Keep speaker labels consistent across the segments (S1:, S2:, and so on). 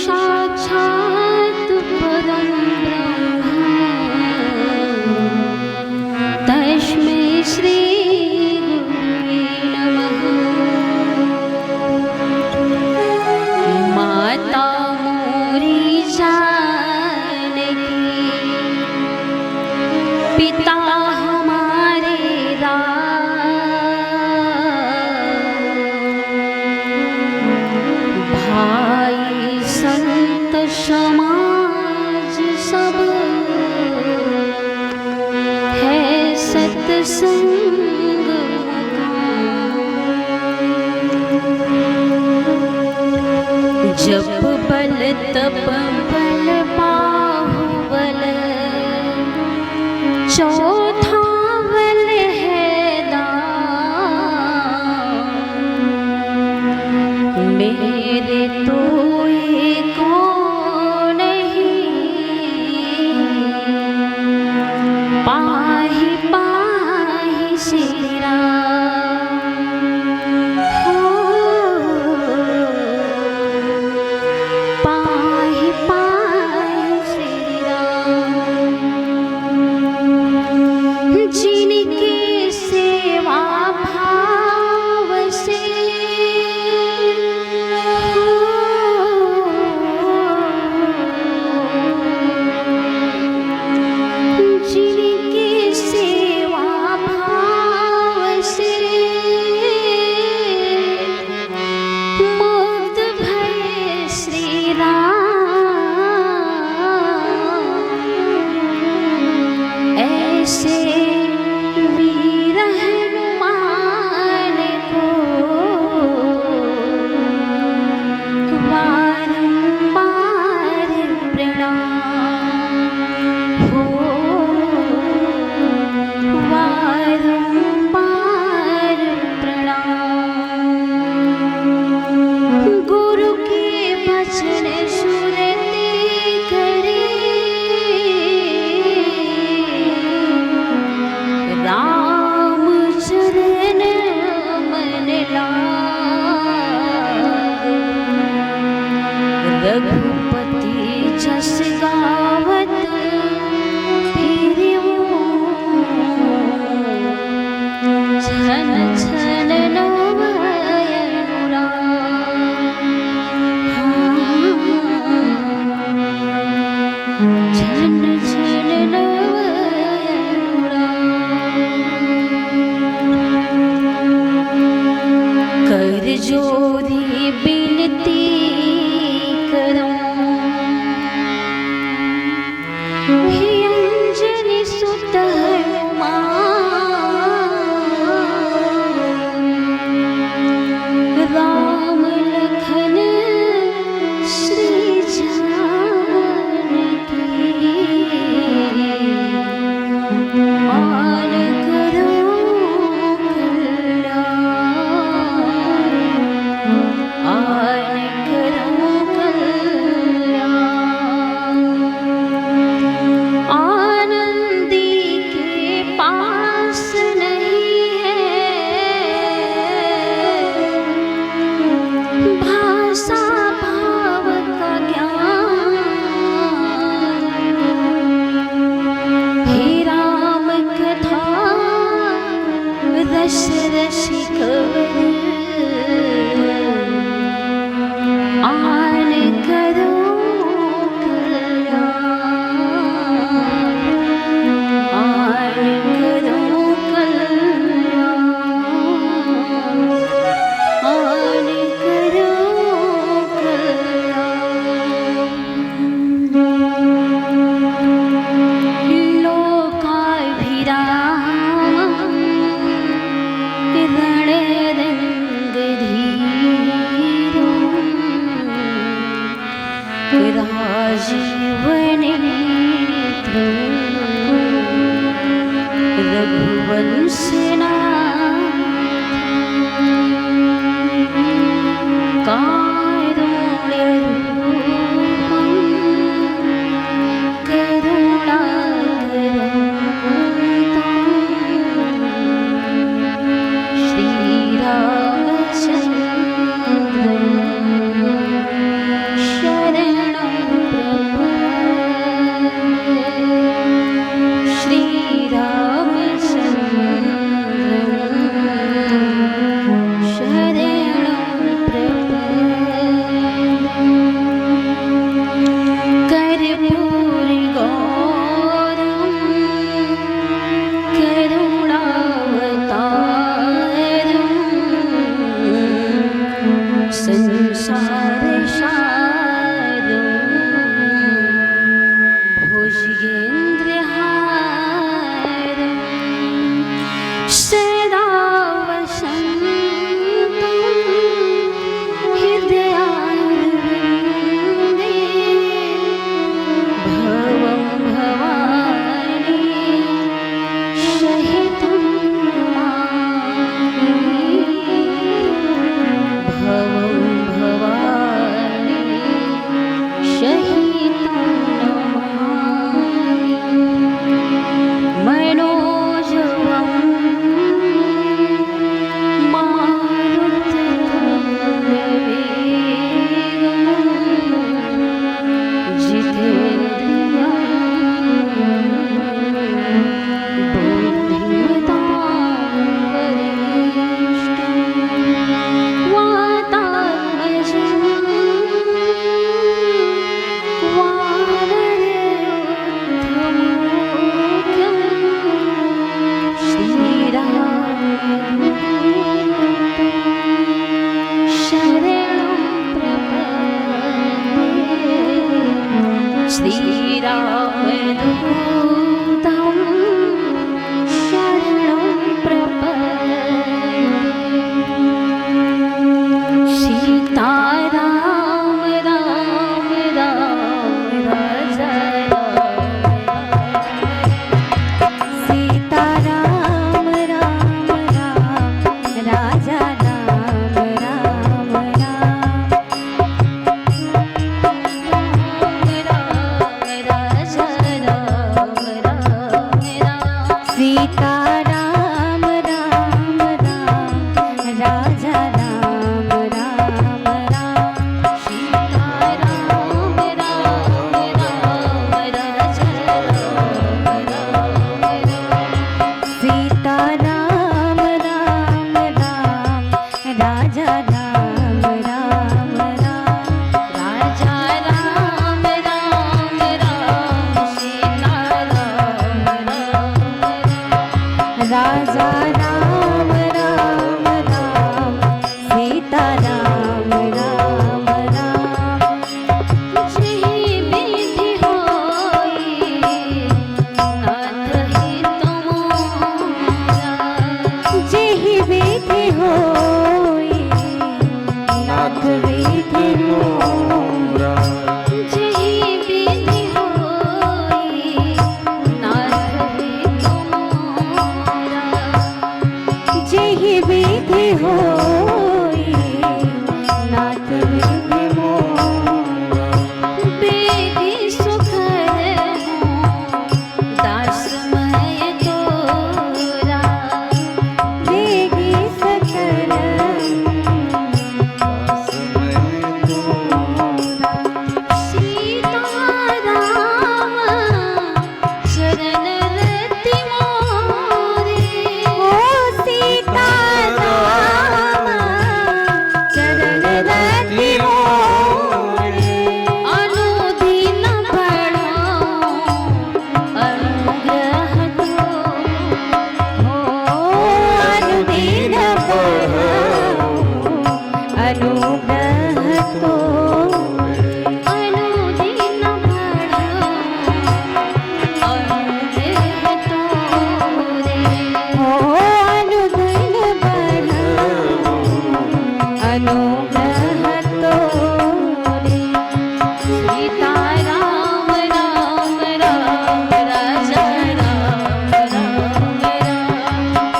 S1: साक्षात् परं ब्रह्म तस्मै श्री गुरुवे नमः। माता मोरी जानकी पिता हमारे राम, भाई संत समाज सब है सत्संग मकान। जप बल तप बल बाहुबल चौथा बल है दान। मेरे तो एको नहीं पाहि पाहि श्री राम। हो पाहि पाहि श्री राम। जिनकी सेवा भाव से जिनकी सेवा भाव से मुक्त भये श्री राम। ऐसे वीर हनुमान को बारंबार प्रणाम। हो बारंबार प्रणाम। गुरु के वचन सुनते करे राम चरण मन लाग। रघुपति जस गावत फिरऊ छन छन नवय अनुराग। छन छन नवय अनुराग। कर जोरी बिनती करो हे अंजनी सुत हनुमान। राम लखन श्री जानकी मान करो कल्याण। आन करो कल्याण। आनंदी के पास नहीं है भाषा भाव का ज्ञान। हे राम कथा रस रसिक आन करो कल्याण। आन करो कल्याण। आन करो कल्याण। लोकाभिराम रणरंग धीरो राजीवन नेत्र रघुवंशनाथ कारुण्यरूपं करुणाकरं श्रीरामचन्द्रं शरणं श्रीरामदूतं शरणं प्रपद्ये सीताराम राम राम राजा
S2: सीताराम राम राम राजा राम राम सीताराम राम राम राजा राम राम
S1: सीताराम राम राम राजा
S2: सीताराम राम राम राजा राम राम
S1: राजा राम राम राम सीताराम
S2: राजा राम राम राम सीताराम राम राम
S1: जहि विधि होई नाथ हित मोरा
S2: जेहि विधि होई नाथ विधि मोरा
S1: जहि विधि होई नाथ हित मोरा
S2: जेहि विधि होई नाथ विधि मोरा
S1: बेगी सुखर दास मय तोरा
S2: वेगी सकल
S1: सीताराम शरण रति मोरे
S2: ओ सीताराम चरण रति मोरे
S1: अनुदिन बढ़ाओ अनुग्रह दो
S2: हो अनुदिन बढ़ाओ अनुग्रह तो
S1: अनुदिन बढ़ाओ अनुग्रह तोरे
S2: हो अनुदिन बढ़ाओ अनुग्रह तोरे
S1: सीताराम राम राम राजा राम राम राम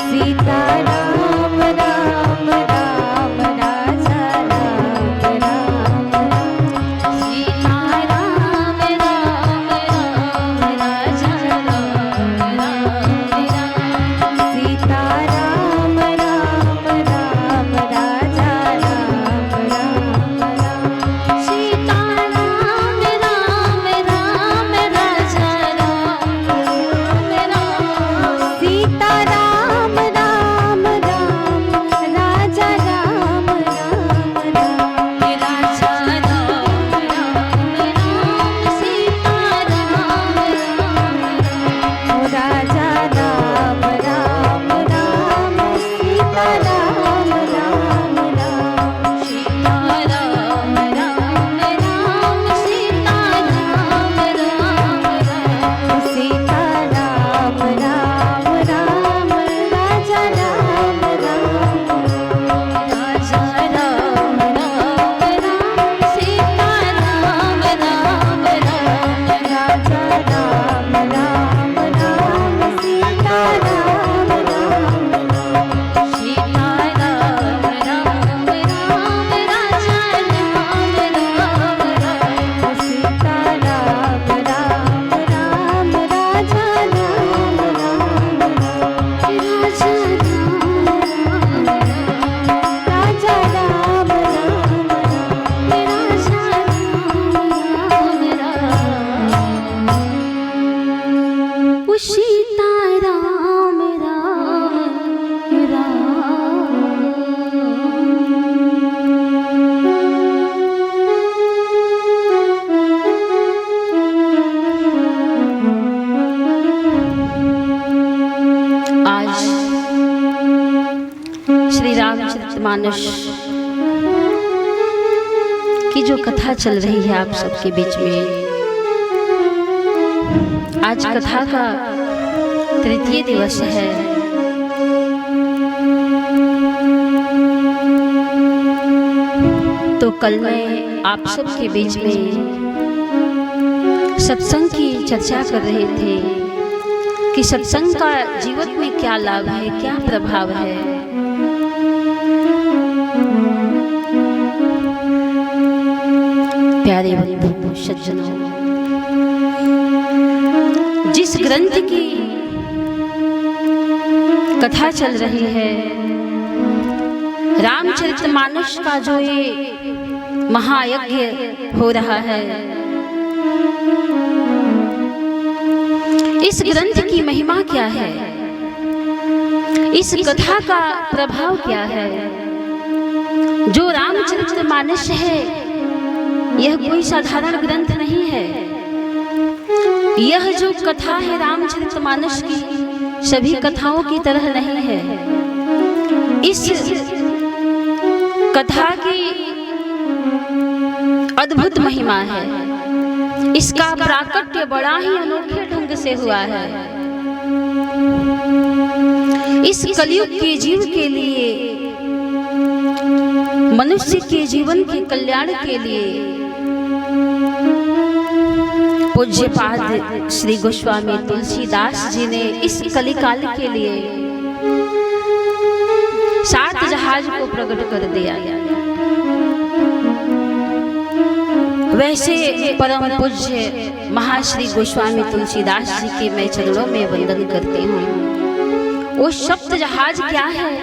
S2: सीताराम राम राम राजा राम राम
S1: सीताराम राम राम राजा राम राम
S2: सीताराम राम राम राजा राम राम
S1: सीताराम राम राम राजा राम राम
S2: सीताराम राम राम राजा राम राम
S1: राजा राम राम सीताराम
S2: ओ राजा राम राम राम सीताराम राम राम
S1: सीताराम राम राम सीताराम राम राम
S2: सीताराम राम राम राजा राम राम
S1: राजा राम राम राम सीताराम राम राम
S2: राजा राम राम राम सीताराम राम
S1: सीताराम राम राम राजा राम राम राम
S2: सीताराम राम राम राजा राम राम
S1: राजा राम
S2: राजा राम राम
S1: राजा राम राम ओ सीताराम राम राम आज श्री रामचरितमानस की जो कथा चल रही है आप सबके बीच में, आज कथा का तृतीय दिवस है। तो कल मैं आप सबके बीच में सत्संग की चर्चा कर रहे थे कि सत्संग का जीवन में क्या लाभ है, क्या प्रभाव है। प्यारे बंधु सज्जनों, जिस ग्रंथ की कथा चल रही है, रामचरितमानस का जो ये महायज्ञ हो रहा है, इस ग्रंथ की महिमा क्या है, इस कथा का प्रभाव क्या है। जो रामचरितमानस है यह कोई साधारण ग्रंथ नहीं है। यह जो कथा है रामचरितमानस की सभी कथाओं की तरह नहीं है। इस कथा की अद्भुत महिमा है। इसका प्राकट्य बड़ा ही अनोखे ढंग से हुआ है। इस कलयुग के जीव के लिए, मनुष्य के जीवन के कल्याण के लिए पूज्यपाद श्री गोस्वामी तुलसीदास जी ने इस कलिकाल के लिए 7 जहाज को प्रकट कर दिया। वैसे परम पूज्य महाश्री गोस्वामी तुलसीदास जी के मैं चरणों में वंदन करती हूँ। वो सप्त जहाज क्या है?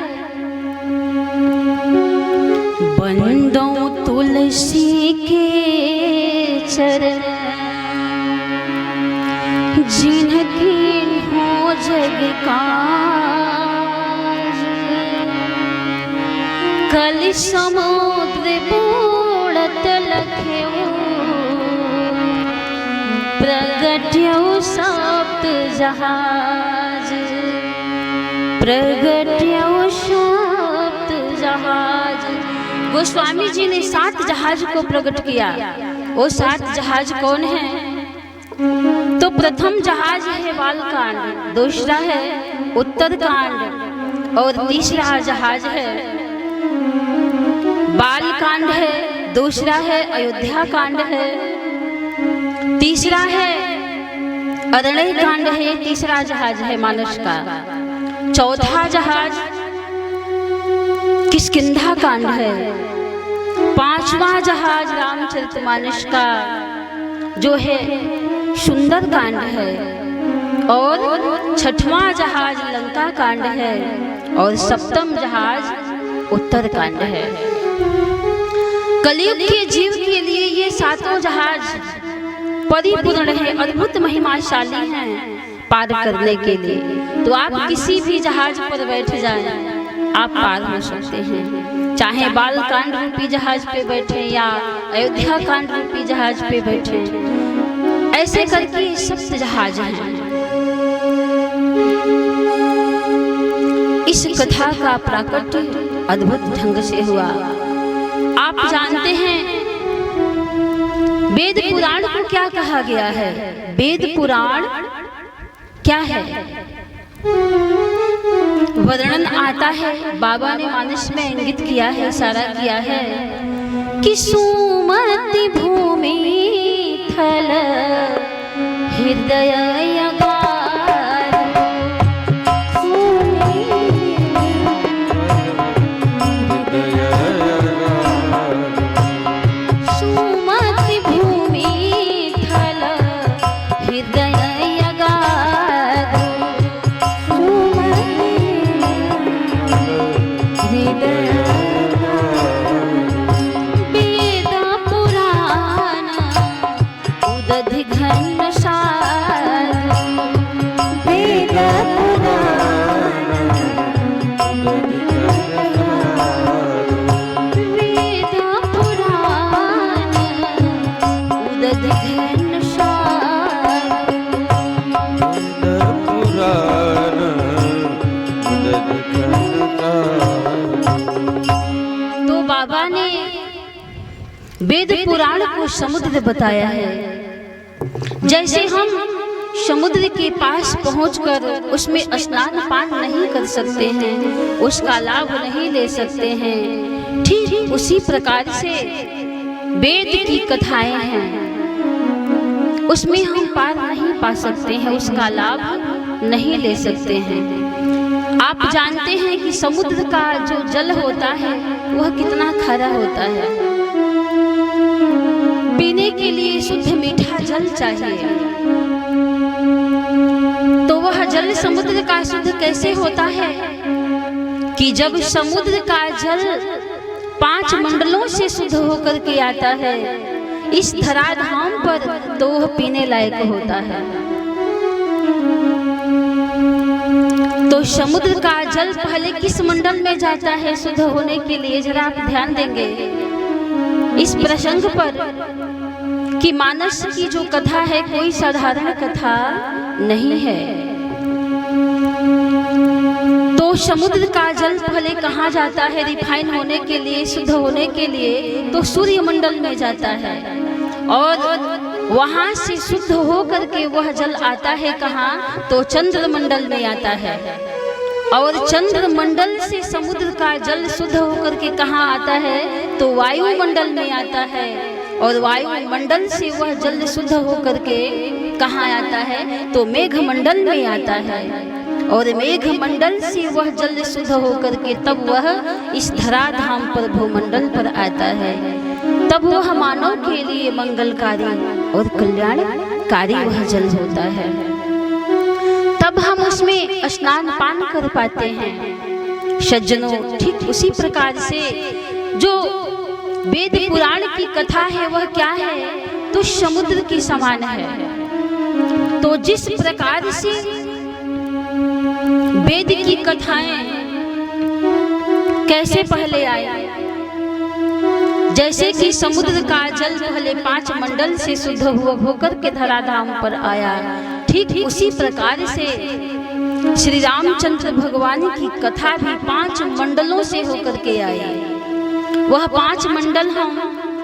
S1: बंदो तुलसी के चरण, जिनकी हो जग काज, कल समुद्र बूढ़त लख्यो, प्रगट्यो सप्त जहाज, प्रगट्यो सप्त जहाज। गोस्वामी जी ने 7 जहाज को प्रकट किया। वो 7 जहाज कौन है? तो प्रथम जहाज है बालकांड, दूसरा है उत्तरकांड और तीसरा जहाज है बालकांड है, दूसरा है अयोध्या कांड है, तीसरा है अरण्य कांड है, तीसरा जहाज है मानस का, चौथा जहाज किष्किंधा कांड है, 5वां जहाज रामचरितमानस का जो है सुंदर कांड है, और 6वां जहाज लंका कांड है, और 7वां जहाज उत्तर कांड है। कलयुग के जीव के लिए ये 7 जहाज परिपूर्ण है, अद्भुत महिमाशाली हैं पार करने के लिए। तो आप किसी भी जहाज पर बैठ जाएं, आप पार हो सकते हैं। चाहे बालकांड रूपी जहाज पे बैठे या अयोध्या कांड रूपी जहाज पे बैठे, ऐसे करके 7 जहाज हैं। इस कथा का प्राकट्य अद्भुत ढंग से हुआ। आप जानते हैं वेद पुराण को क्या कहा गया है? वेद पुराण क्या है? वर्णन आता है, बाबा ने मानस में इंगित किया है, इशारा किया है कि सुमति भूमि थल हृदय वेद पुराण को समुद्र बताया है। जैसे हम समुद्र के पास पहुंचकर उसमें स्नान पान नहीं कर सकते हैं, उसका लाभ नहीं ले सकते हैं, ठीक उसी प्रकार से वेद की कथाएं हैं, उसमें हम पार नहीं पा सकते हैं, उसका लाभ नहीं ले सकते हैं। आप जानते हैं कि समुद्र का जो जल होता है वह कितना खारा होता है। पीने के लिए शुद्ध मीठा जल चाहिए, तो वह जल समुद्र का शुद्ध कैसे होता है कि जब समुद्र का जल 5 मंडलों से शुद्ध होकर के आता है इस धराधाम पर, तो वह पीने लायक होता है। तो समुद्र का जल पहले किस मंडल में जाता है शुद्ध होने के लिए, जरा आप ध्यान देंगे इस प्रसंग पर कि मानस की जो कथा है कोई साधारण कथा नहीं है। तो समुद्र का जल पहले कहाँ जाता है रिफाइन होने के लिए, शुद्ध होने के लिए, तो सूर्य मंडल में जाता है और वहां से शुद्ध हो करके वह जल आता है कहाँ, तो चंद्र मंडल में आता है। और चंद्र मंडल से समुद्र का जल शुद्ध होकर के कहाँ आता है, तो वायुमंडल में आता है। और वायुमंडल से वह जल शुद्ध होकर के कहाँ आता है, तो मेघ मंडल में आता है। और मेघ मंडल से वह जल शुद्ध होकर के तब वह इस धराधाम पर भूमंडल पर आता है, तब वह मानव के लिए मंगलकारी और कल्याणकारी वह जल होता है। तब हम उसमें स्नान पान कर पाते हैं। सज्जनों, ठीक उसी प्रकार से जो वेद पुराण की कथा है वह क्या है, तो समुद्र के समान है। तो जिस प्रकार से वेद की कथाएं कैसे पहले आई, जैसे कि समुद्र का जल पहले 5 मंडल से शुद्ध होकर के धराधाम पर आया, ठीक उसी प्रकार से श्री रामचंद्र भगवान की कथा भी 5 मंडलों से होकर के आई। वह 5 मंडल हम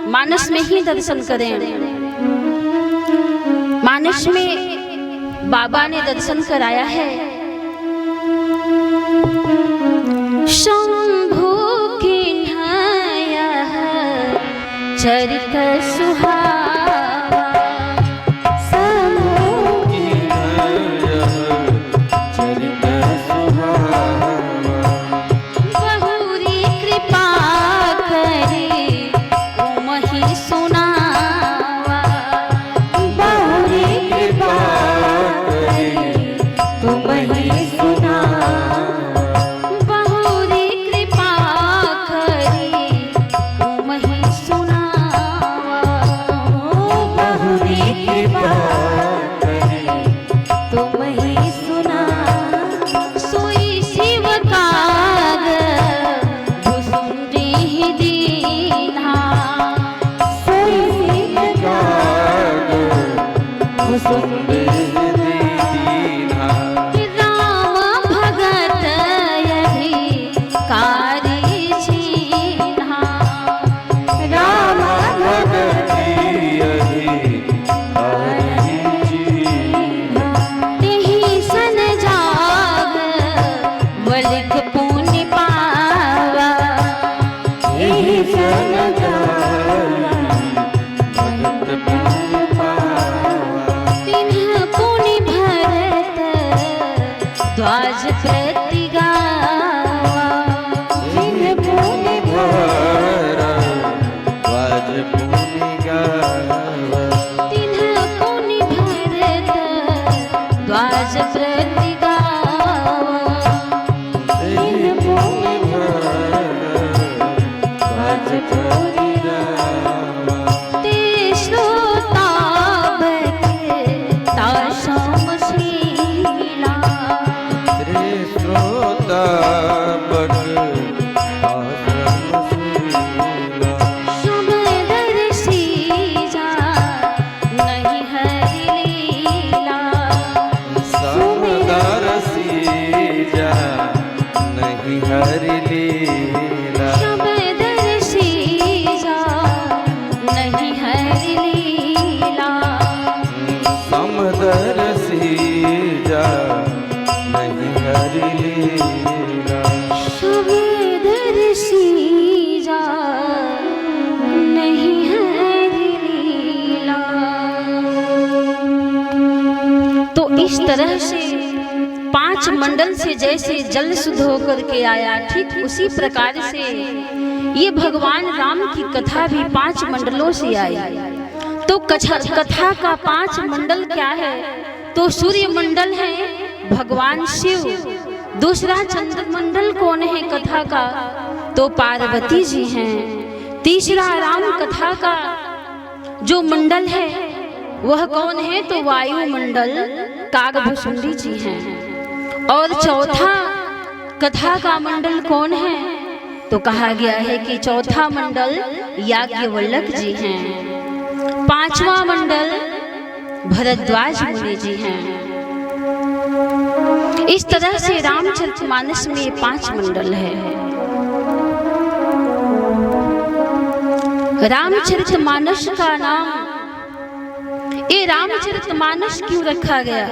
S1: मानस में ही दर्शन करें। मानस में बाबा ने दर्शन कराया है शंभु की चरित सुहावा,
S2: शंभु की चरित सुहावा,
S1: बहुरी कृपा करे तुम ही सुनावा,
S2: बहुरी कृपा करे तुम ही सुनावा,
S1: बहुरी कृपा करे तुम ही सुनावा,
S2: बहुरी कृपा करे तुम ही सुनावा।
S1: सोई शिवकार भुसुंडी दीन्हा,
S2: सोई शिवकार भुसुंडी दीन्हा,
S1: राम भगत अधिकारी छीन्हा,
S2: राम भगत अधिकारी छीन्हा,
S1: तेहि सन जाग बलिक पुण्य पावा,
S2: यही सन जाना भगत पुण्य पावा,
S1: तिन्ह पुण्य भरत ध्वज प्रति गावा,
S2: जिन पुण्य भरा ध्वज पुण्य गावा,
S1: तिन्ह पुण्य भरत ध्वज प्रति गावा,
S2: जिन पुण्य भरा ध्वज पुण्य गावा,
S1: ते श्रोता बके ता समशीला,
S2: रे
S1: इस तरह से 5 मंडल से जैसे जल शुद्ध होकर के आया, ठीक उसी प्रकार से ये भगवान राम की कथा भी 5 मंडलों से आई। तो कथा का 5 मंडल क्या है? तो सूर्य मंडल है भगवान शिव, दूसरा चंद्र मंडल कौन है कथा का? तो पार्वती जी हैं। तीसरा राम कथा का जो मंडल है वह कौन है? तो वायु मंडल कागभूषुंडी जी हैं। और चौथा कथा का मंडल कौन है? तो कहा गया है कि चौथा मंडल याज्ञवल्क्य जी हैं। 5वां मंडल भरद्वाज मुनि जी हैं। इस तरह से रामचरितमानस में 5 मंडल है। रामचरितमानस का नाम ये रामचरितमानस क्यों रखा गया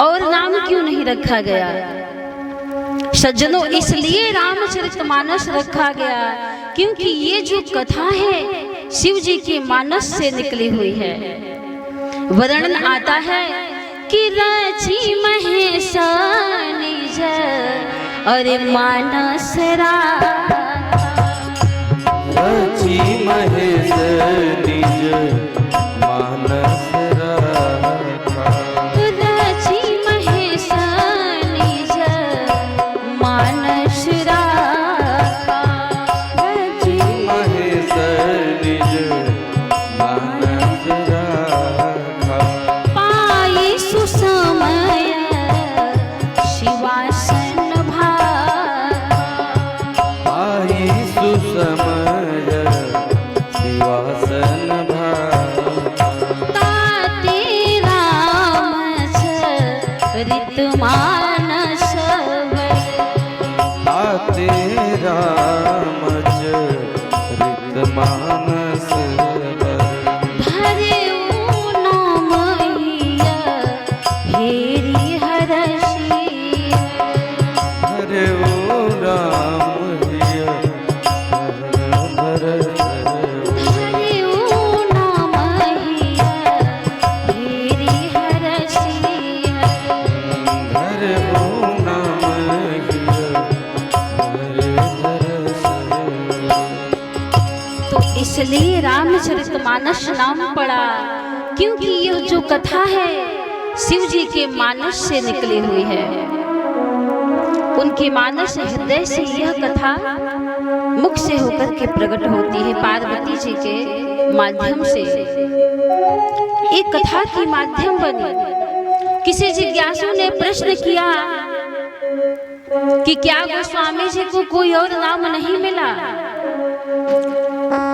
S1: और नाम क्यों नहीं रखा गया? सज्जनों, इसलिए रामचरितमानस रखा गया क्योंकि ये जो कथा है शिव जी के मानस से निकली हुई है। वर्णन आता है कि रची महेश निज और मानस
S2: रची महेश निज मानस राखा।
S1: रची महेश निज मानस राखा।
S2: रची महेश निज मानस राखा।
S1: पाई सुसमय शिवासन भाखा।
S2: पाई सुसमय शिवासन भाखा।
S1: ताते रामचरित मानस
S2: आते रामचरित मानस
S1: धरे नाम हेरी हरषि।
S2: हरे ओ राम हिय
S1: धरे नाम हेरी हरषि।
S2: हरे ओ नाम हिय
S1: तो इसलिए रामचरितमानस नाम पड़ा क्योंकि यह जो कथा है शिव जी के मानस से निकली हुई है। उनके मानस हृदय से यह कथा मुख से होकर के प्रकट होती है पार्वती जी के माध्यम से। एक कथा के माध्यम बनी। किसी जिज्ञासु ने प्रश्न किया कि क्या गोस्वामी जी को कोई और नाम नहीं मिला?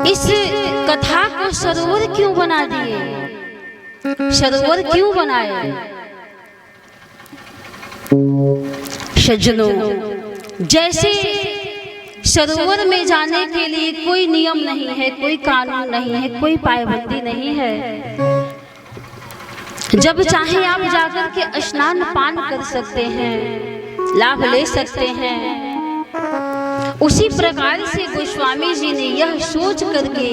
S1: इस कथा को सरोवर क्यों बना दिए? सरोवर क्यों बनाए? सज्जनों, जैसे सरोवर में जाने के लिए कोई नियम नहीं है, कोई कानून नहीं है, कोई पाबंदी नहीं है। जब चाहे आप जाकर के स्नान पान कर सकते हैं, लाभ ले सकते हैं। उसी प्रकार से गोस्वामी जी ने यह सोच करके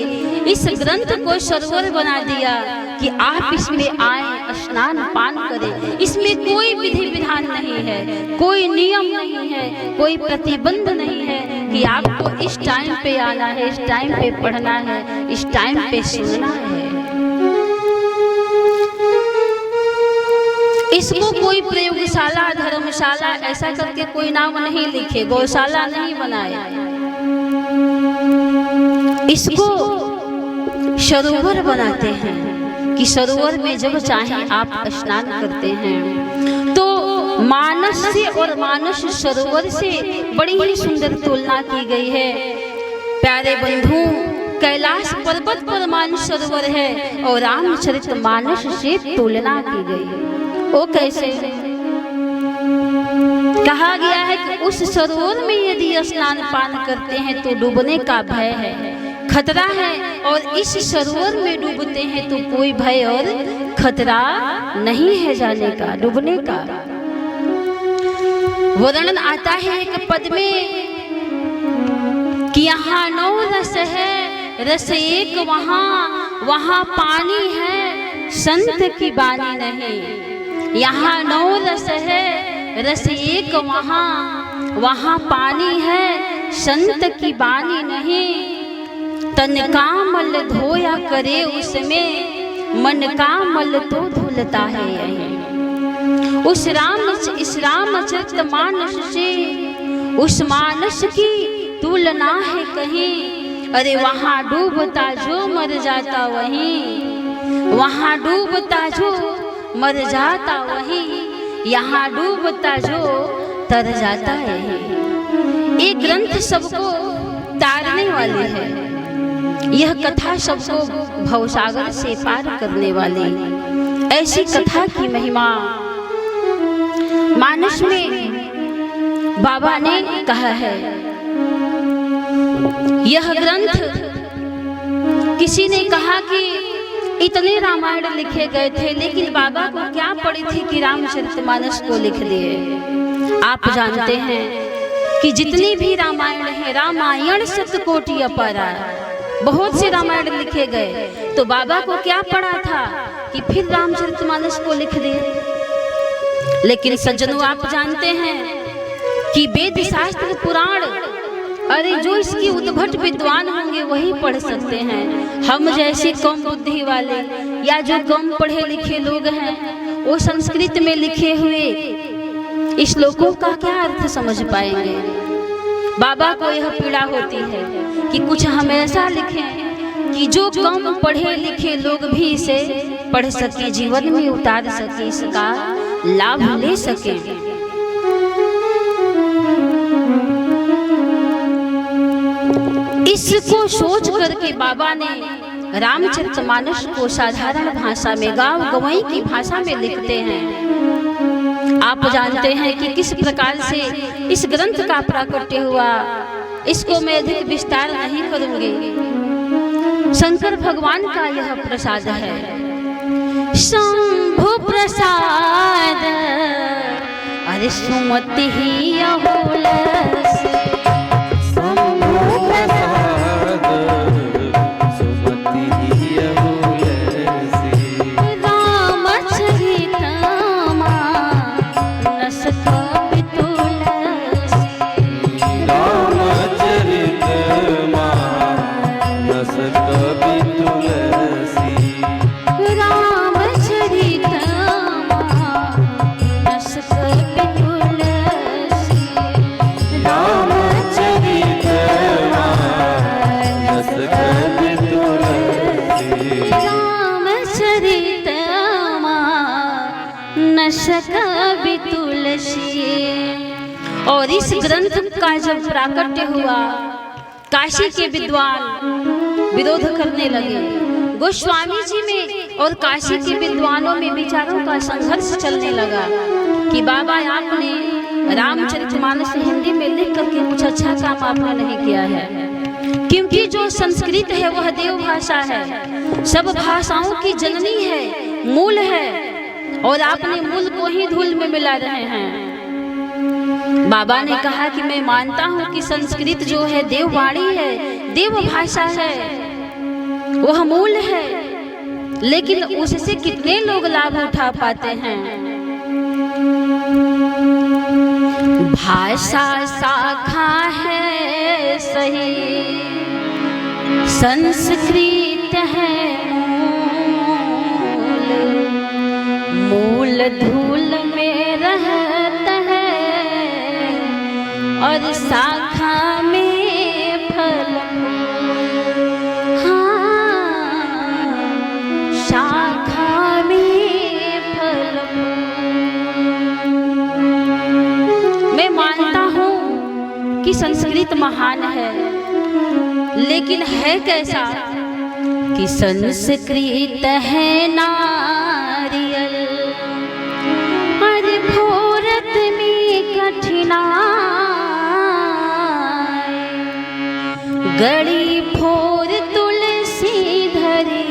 S1: इस ग्रंथ को सरोवर बना दिया कि आप इसमें आए, स्नान पान करें। इसमें कोई विधि विधान नहीं है, कोई नियम नहीं है, कोई प्रतिबंध नहीं है कि आपको इस टाइम पे आना है, इस टाइम पे पढ़ना है, इस टाइम पे सुनना है। इसको कोई प्रयोगशाला, धर्मशाला ऐसा करके कोई नाम नहीं लिखे, गौशाला नहीं बनाया। इसको सरोवर बनाते हैं कि सरोवर में जब चाहे आप स्नान करते हैं। तो मानस से और मानस सरोवर से बड़ी ही सुंदर तुलना की गई है। प्यारे बंधु, कैलाश पर्वत पर मानस सरोवर है और रामचरितमानस से तुलना की गई है। वो कैसे? कहा गया है कि उस सरोवर में यदि स्नान पान करते हैं तो डूबने का भय है, खतरा है, और इस सरोवर में डूबते हैं तो कोई भय और खतरा नहीं है जाने का, डूबने का। वर्णन आता है एक पद में कि यहाँ 9 रस है, रस एक वहाँ, वहाँ पानी है, संत की बानी नहीं। यहाँ 9 रस है, रस एक वहाँ, वहाँ पानी है संत की बानी नहीं। तन का मल धोया करे उसमें, मन का मल तो धुलता है यही। उस रामचरित मानस से उस मानस की तुलना है कहीं। अरे वहाँ डूबता जो मर जाता वहीं, वहाँ डूबता जो मर जाता वहीं, यहाँ डूबता जो तर जाता है। ये ग्रंथ सबको तारने वाली है, यह कथा सबको भवसागर से पार करने वाली। ऐसी कथा की महिमा मानस में बाबा ने कहा है। यह ग्रंथ किसी ने कहा कि इतने रामायण लिखे गए थे, लेकिन बाबा को क्या पड़ी थी कि रामचरितमानस को लिख दिए। आप जानते हैं कि जितनी भी रामायण है, रामायण शतकोटि अपारा, बहुत से रामायण लिखे गए, तो बाबा को क्या पड़ा था कि फिर रामचरितमानस को लिख दिए। लेकिन सज्जनों, आप जानते हैं कि वेद शास्त्र पुराण, अरे जो इसकी उद्भट विद्वान होंगे वही पढ़ सकते हैं। हम जैसे कम बुद्धि वाले या जो कम पढ़े लिखे लोग हैं, वो संस्कृत में लिखे हुए श्लोकों का क्या अर्थ समझ पाएंगे। बाबा को यह पीड़ा होती है कि कुछ हम ऐसा लिखें कि जो कम पढ़े लिखे लोग भी इसे पढ़ सके, जीवन में उतार सके, इसका लाभ ले सके। इसको सोच करके बाबा ने रामचरितमानस को साधारण भाषा में, गांव गंवई की भाषा में लिखते हैं। आप जानते हैं कि किस प्रकार से इस ग्रंथ का प्राकट्य हुआ, इसको मैं अधिक विस्तार नहीं करूंगी। शंकर भगवान का यह प्रसाद है, शंभु प्रसाद, अरे सुमति ही अहोलस। और इस ग्रंथ का जब प्राकट्य हुआ, काशी के विद्वान विरोध करने लगे। गोस्वामी जी में और काशी के विद्वानों में विचारों का संघर्ष चलने लगा कि बाबा आपने रामचरितमानस हिंदी में लिख करके कुछ अच्छा काम आपने नहीं किया है, क्योंकि जो संस्कृत है वह देव भाषा है, सब भाषाओं की जननी है, मूल है, और आपने मूल को ही धूल में मिला रहे हैं। बाबा ने कहा कि मैं मानता हूं कि संस्कृत जो है देववाणी है, देव भाषा है, वह मूल है, लेकिन उससे कितने लोग लाभ उठा पाते हैं। भाषा शाखा है सही, संस्कृत है मूल धूल में रहता है, और शाखा में फल। हाँ, शाखा में फल। मैं मानता हूँ कि संस्कृत महान है, लेकिन है कैसा कि संस्कृत है नारियल, अरे भोरत में कठिनाई, गड़ी फोर तुलसी धरी,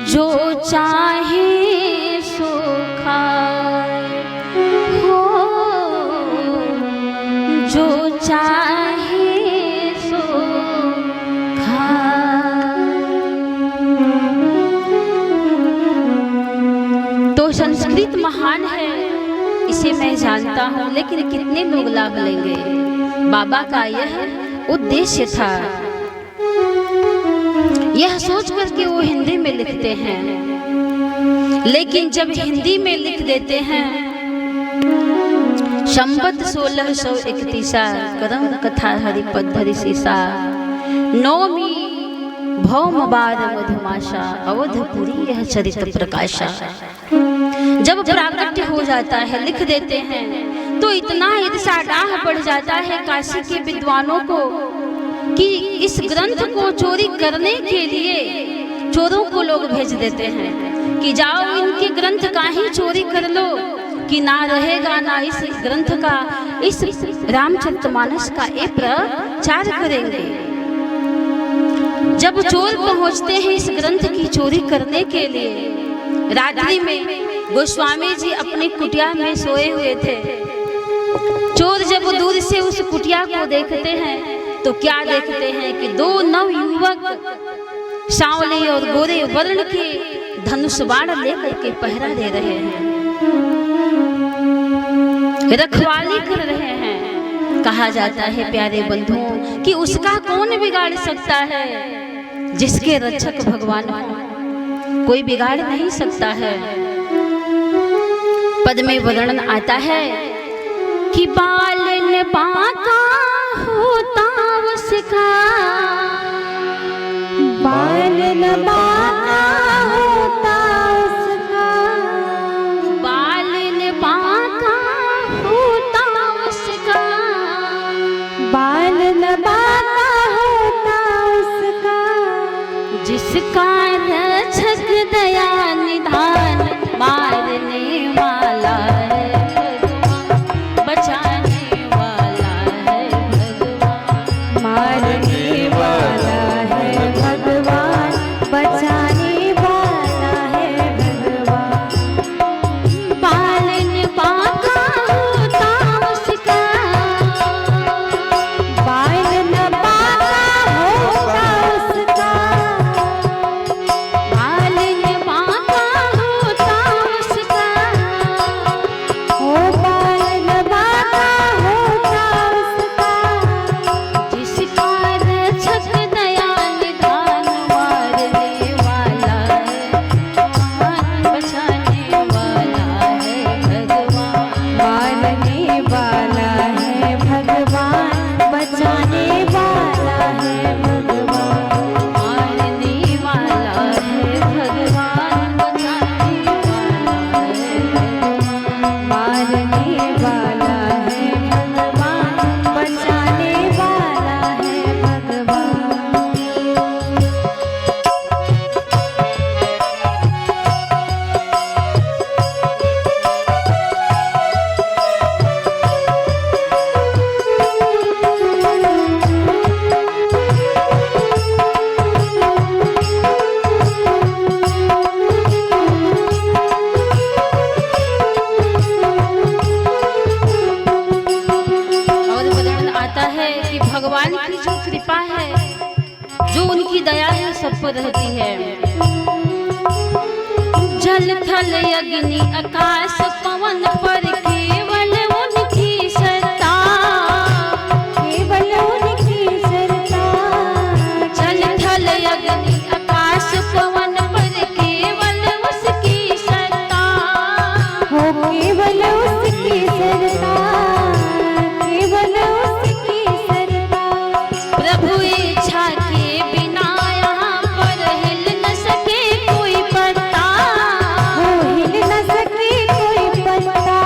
S1: जो चाहे सो खाए, हो जो चाहे सो खाए। वो संस्कृत महान है, इसे मैं जानता हूँ, लेकिन कितने लोग लाभ लेंगे। बाबा का यह उद्देश्य था, यह सोच करके वो हिंदी में लिखते हैं। लेकिन जब हिंदी में लिख देते हैं, संवत 1631 करम कथा हरिपद भरी सीसा, नौमी भौम बार मधुमाशा, अवधपुरी यह चरित्र प्रकाशा। जब प्राकट्य हो जाता है, लिख देते हैं, तो इतना ईर्ष्याडाह बढ़ जाता है काशी के विद्वानों को कि इस ग्रंथ को चोरी करने के लिए चोरों को लोग भेज देते हैं कि जाओ इनके ग्रंथ का ही चोरी कर लो, कि ना रहेगा ना इस ग्रंथ का, इस रामचरितमानस का ये प्रचार करेंगे। जब चोर पहुंचते हैं इस ग्रंथ की चोरी करने के लिए, रात्रि में गोस्वामी जी अपनी कुटिया में सोए हुए थे। चोर जब दूर से उस कुटिया को देखते हैं तो क्या देखते हैं कि दो नव युवक सांवले और गोरे वर्ण के धनुष बाण लेकर के पहरा दे रहे हैं, रखवाली कर रहे हैं। कहा जाता है प्यारे बंधुओं कि उसका कौन बिगाड़ सकता है, जिसके रक्षक भगवान हो, कोई बिगाड़ नहीं सकता है। पद में वर्णन आता है कि बालन बांका होता उसका,
S3: बालन बांका होता उसका,
S1: बालन बांका होता उसका,
S3: बालन बांका होता उसका,
S1: जिसका रक्षक दया निधान मारने वाला है भगवान, बचाने वाला है भगवान,
S3: मारने वाला है भगवान, बचाने वाला है भगवान।
S1: बालन बांका होता उसका,
S3: बालन बांका होता उसका,
S1: बालन बांका होता उसका,
S3: ओ बालन बांका होता उसका,
S1: जिसका रक्षक दया निधान मारने वाला है भगवान, बचाने वाला है भगवान,
S3: मारने वाला है भगवान, बचाने वाला है भगवान।
S1: मारने वाला है भगवान, बचाने वाला है भगवान।
S3: मारने वाला है भगवान, बचाने वाला है भगवान।
S1: और वर्णन आता है कि भगवान की जो कृपा है, जो उनकी दया है, सब पर रहती है। जल थल अग्नि आकाश पवन पर केवल उनकी सत्ता,
S3: केवल उनकी सरता,
S1: जल थल अग्नि आकाश पवन पर केवल उसकी सत्ता,
S3: हो केवल उसकी सरता, केवल उसकी सरता।
S1: प्रभु इच्छा के बिना यहाँ पर हिल न सके कोई पत्ता,
S3: हो हिल न सके कोई पत्ता,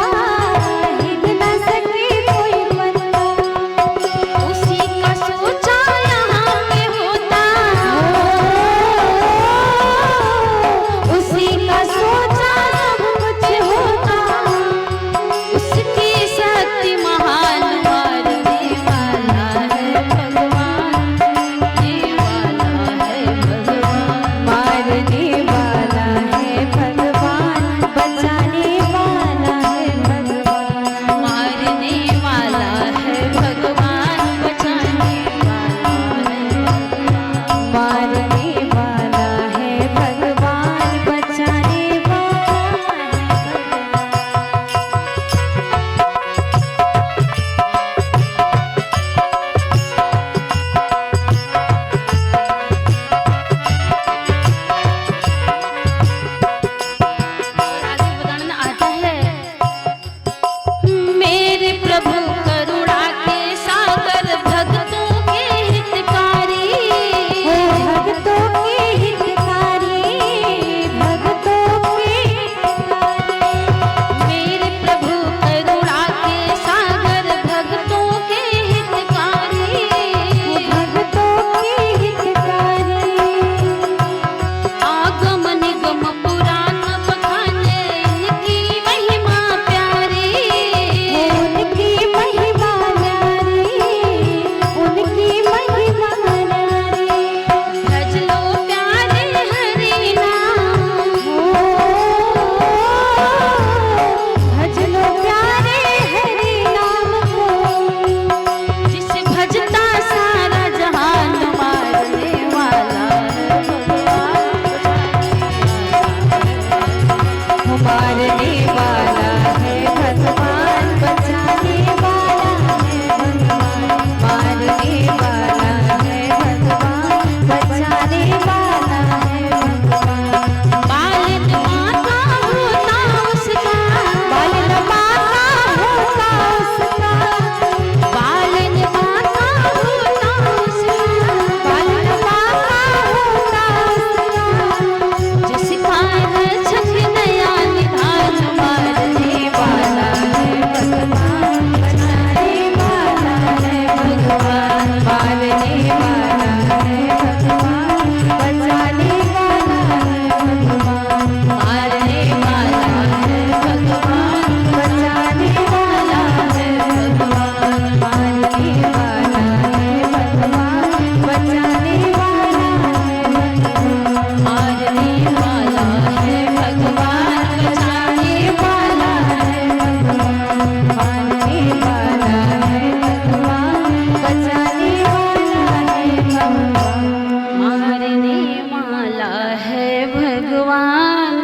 S1: भगवान,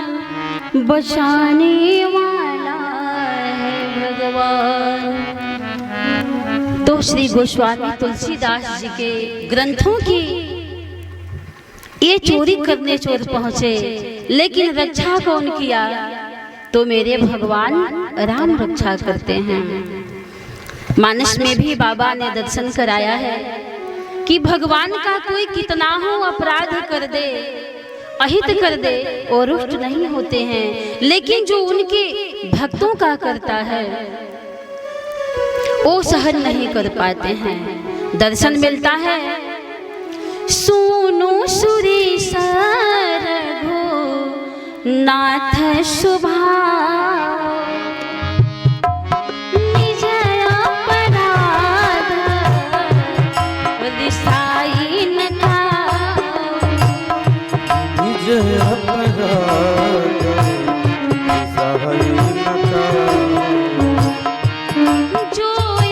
S1: बचाने वाला है भगवान। तो श्री गोस्वामी तुलसीदास जी के ग्रंथों की ये चोरी करने चोर पहुंचे, लेकिन रक्षा कौन किया? तो मेरे भगवान राम रक्षा करते हैं। मानस में भी बाबा ने दर्शन कराया है कि भगवान का कोई कितना हो अपराध कर दे, अहित कर दे, और रुष्ट नहीं होते हैं, लेकिन जो उनके भक्तों का करता है वो सहन नहीं कर पाते हैं। दर्शन मिलता है, सुनो सुरेश रघुनाथ सुभाव, निज अपराध रिसाई न खाओ।
S2: निज अपराध सहाय न खाओ।
S1: जो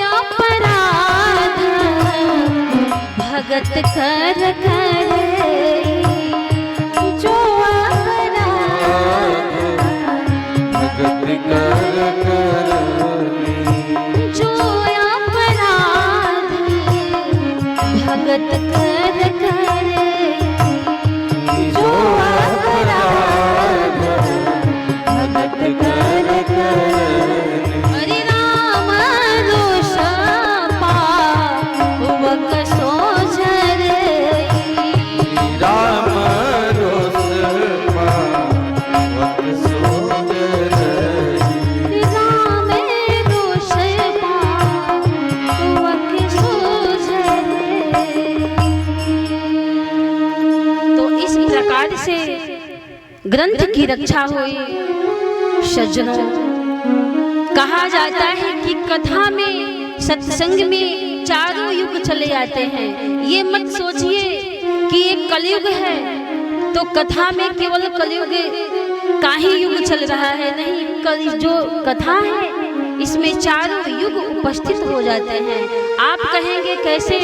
S1: अपराध भगत कर करे,
S3: जो अपराध
S2: भगत कर करनी।
S1: जो अपराध भगत कर करे,
S2: जो अपराध भगत कर करनी।
S1: हरि राम रोष पावक सोझरे,
S2: राम रोष पावक सोझरे।
S1: राम रोष पावक सोझरे। तो इस प्रकार से ग्रंथ की रक्षा हुई। सज्जनों, कहा जाता है कि कथा में, सत्संग में चारों युग चले आते हैं। ये मत सोचिए कि ये कलयुग है तो कथा में केवल कलयुग का ही युग चल रहा है, नहीं। जो कथा है इसमें चारों युग उपस्थित हो जाते हैं। आप कहेंगे कैसे?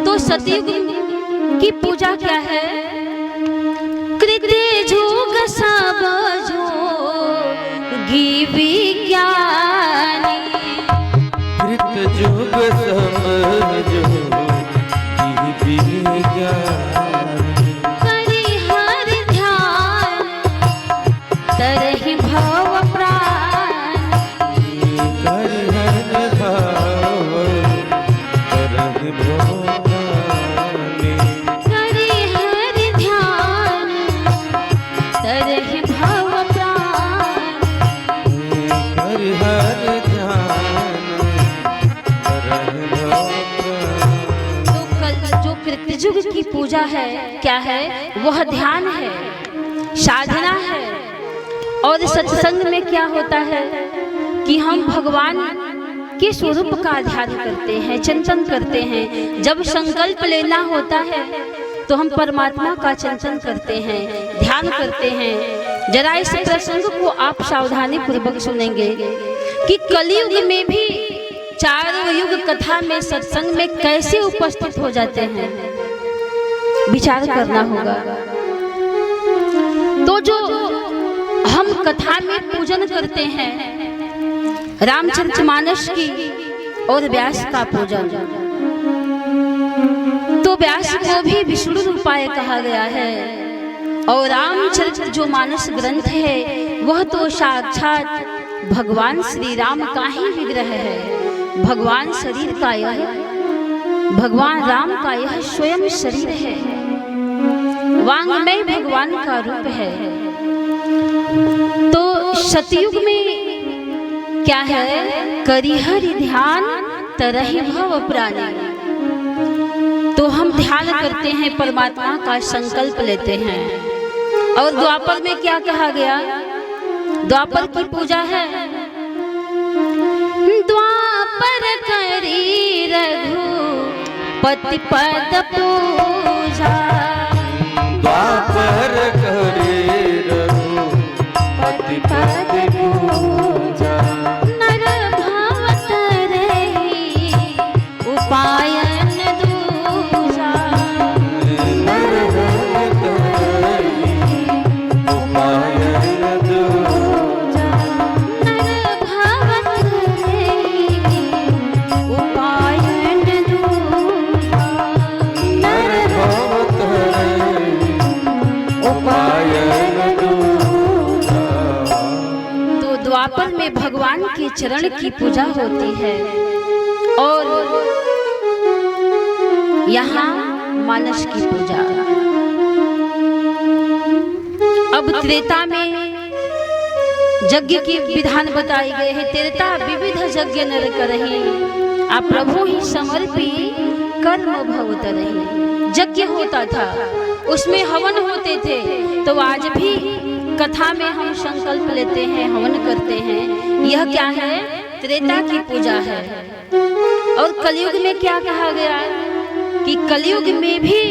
S1: तो सतयुग की पूजा क्या है? कृते जोग सब जोगी विज्ञानी,
S2: कृत जुग समझो की विज्ञानी।
S1: करि हर ध्यान तरहि भव प्राण,
S2: कर हर भाव करहि भवानी।
S1: करि हर ध्यान तरहि भव प्राण।
S2: कर हर ध्यान करहि भवानी।
S1: तो जो कृतयुग की पूजा है क्या है? वह ध्यान है, साधना है। और सत्संग में क्या होता है कि हम भगवान के स्वरूप का ध्यान करते हैं, चिंतन करते हैं। जब संकल्प लेना होता है तो हम परमात्मा का चिंतन करते हैं, ध्यान करते हैं। जरा इस प्रसंग को आप सावधानी पूर्वक सुनेंगे कि कलयुग में भी चारों युग कथा में, सत्संग में कैसे उपस्थित हो जाते हैं। विचार करना होगा। तो जो हम कथा में पूजन करते हैं, रामचरितमानस की और व्यास का पूजन, तो व्यास को भी विष्णु रूपाय कहा गया है। और रामचरित जो मानस ग्रंथ है वह तो साक्षात भगवान श्री राम का ही विग्रह है। भगवान शरीर का यह, भगवान राम का यह स्वयं शरीर है। वांग्मय भगवान का रूप है। तो सतयुग में क्या है? करि हरि ध्यान तरहि भव प्राणी। तो हम ध्यान करते हैं, परमात्मा का संकल्प लेते हैं। और द्वापर में क्या कहा गया? द्वापर की पूजा है, द्वापर करी रघुपति पद पूजा।
S2: द्वापर करे रघुपति पद पूजा।
S1: नर भव तरहि उपायन दूजा।
S2: नर भव तरहि नयन दूजा।
S1: तो द्वापर में भगवान के चरण की पूजा होती है और यहाँ मानस की पूजा। अब त्रेता में यज्ञ की विधान बताई गए है। त्रेता विविध यज्ञ नर करहि, आ प्रभु ही समर्पी कर्म भव तरहि। यज्ञ होता था, उसमें हवन होते थे। तो आज भी कथा में हम संकल्प लेते हैं, हवन करते हैं। यह क्या है? त्रेता की पूजा है। और कलयुग में क्या कहा गया कि कलयुग में भी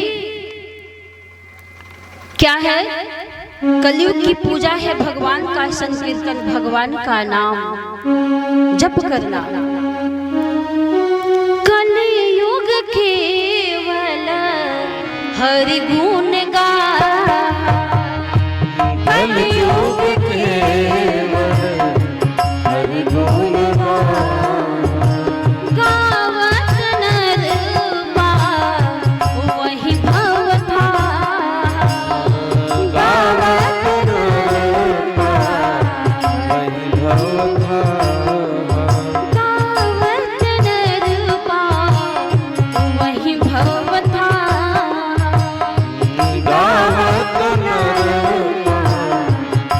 S1: क्या है? कलयुग की पूजा है भगवान का संकीर्तन, भगवान का नाम जप करना। कलयुग केवल हरि गुण गा,
S2: कलयुग केवल हरि गुण
S1: गावत नर पावहि वही भव था।
S2: गावत नर वही भव था।
S1: गावत नर पावहि वही भव था।
S2: गावत नर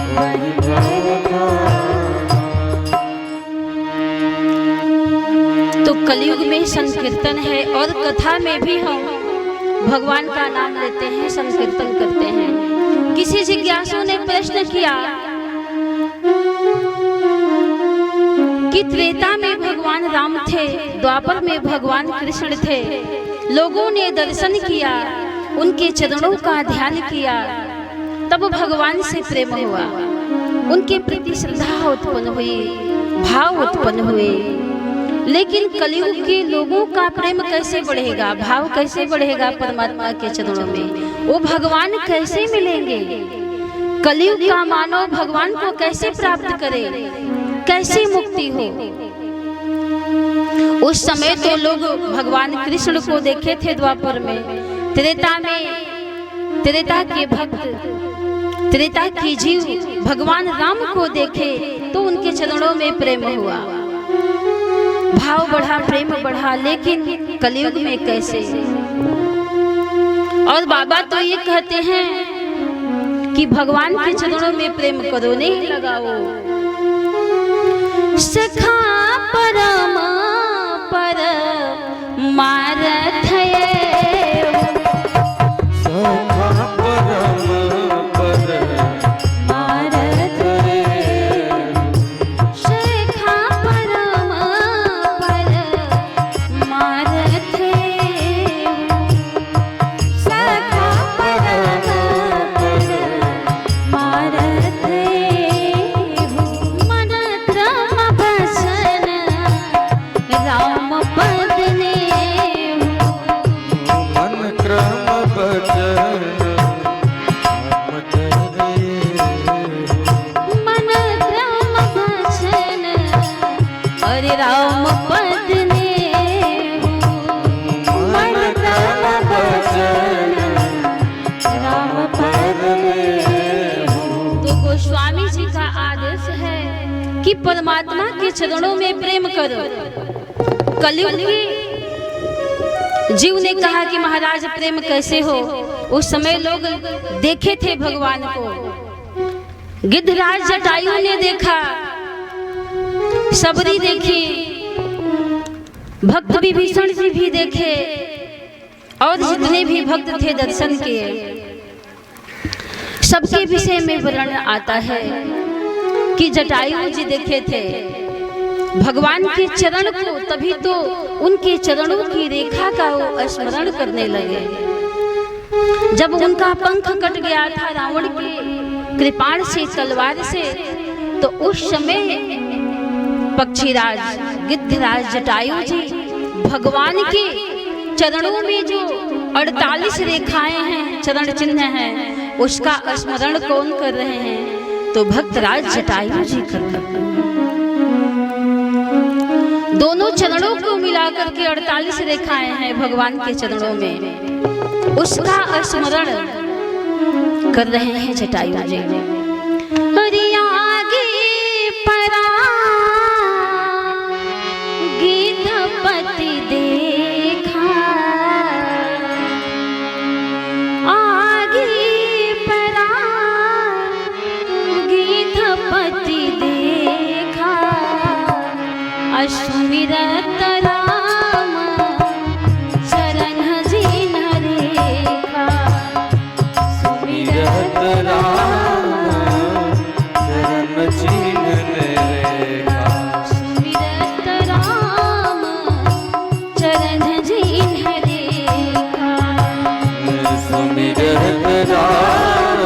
S2: वही भव था।
S1: तो कलयुग में संकीर्तन है और कथा में भी हम भगवान का नाम लेते हैं, संकीर्तन करते हैं। किसी जिज्ञासु ने प्रश्न किया कि त्रेता में भगवान राम थे, द्वापर में भगवान कृष्ण थे। लोगों ने दर्शन किया, उनके चरणों का ध्यान किया, तब भगवान से प्रेम हुआ, उनके प्रति श्रद्धा उत्पन्न हुई, भाव उत्पन्न हुए। लेकिन कलयुग के लोगों का प्रेम कैसे बढ़ेगा, भाव कैसे बढ़ेगा परमात्मा के चरणों में? वो भगवान कैसे मिलेंगे? कलयुग का मानव भगवान को कैसे प्राप्त करे, कैसे मुक्ति हो? उस समय तो लोग भगवान कृष्ण को देखे थे द्वापर में। त्रेता में त्रेता के भक्त, त्रेता के जीव भगवान राम को देखे तो उनके चरणों में प्रेम हुआ, भाव बढ़ा, प्रेम बढ़ा। लेकिन कलयुग में कैसे? और बाबा तो ये कहते हैं कि भगवान के चरणों में प्रेम करो, नहीं लगाओ। सखा परम पर मारथ
S2: सखा परम पर
S1: मारथ सखा परम पर मारथ सखा परम पर मारथ मन क्रम भसन राम पद ने
S2: मन क्रम बचन राम करे।
S1: मन क्रम भसन अरे राम पद ने मन क्रम भसन राम पद ने। तो गोस्वामी जी का आदेश है कि परमात्मा के चरणों में प्रेम करो। कलयुग के जीव ने कहा कि महाराज प्रेम कैसे हो? उस समय लोग देखे थे भगवान को। गिद्धराज जटायु ने देखा, सबरी देखी, भक्त विभीषण जी भी देखे, और जितने भी भक्त थे दर्शन किए। सबके विषय में वर्णन आता है कि जटायु जी देखे थे भगवान के चरण को, तभी तो उनके चरणों की रेखा का वो स्मरण करने लगे। जब उनका पंख कट गया था रावण के कृपाण से, तलवार से, तो उस समय पक्षीराज गिद्धराज जटायु जी भगवान के चरणों में जो 48 रेखाएं हैं, चरण चिन्ह हैं, उसका स्मरण कौन कर रहे हैं? तो भक्तराज जटायु जी कर रहे हैं। दोनों चरणों को मिलाकर के 48 रेखाएं हैं भगवान के चरणों में। उसका स्मरण कर रहे हैं जटायु जी। अरे आगे परा गीधपति देखा, आगे परा गीधपति देखा, अश्विरत राम चरण जिन रेखा,
S2: सुमिरत राम चरण चिन्ह रेखा,
S1: सुमिरत राम चरण जिन रेखा।
S2: सुमिरत राम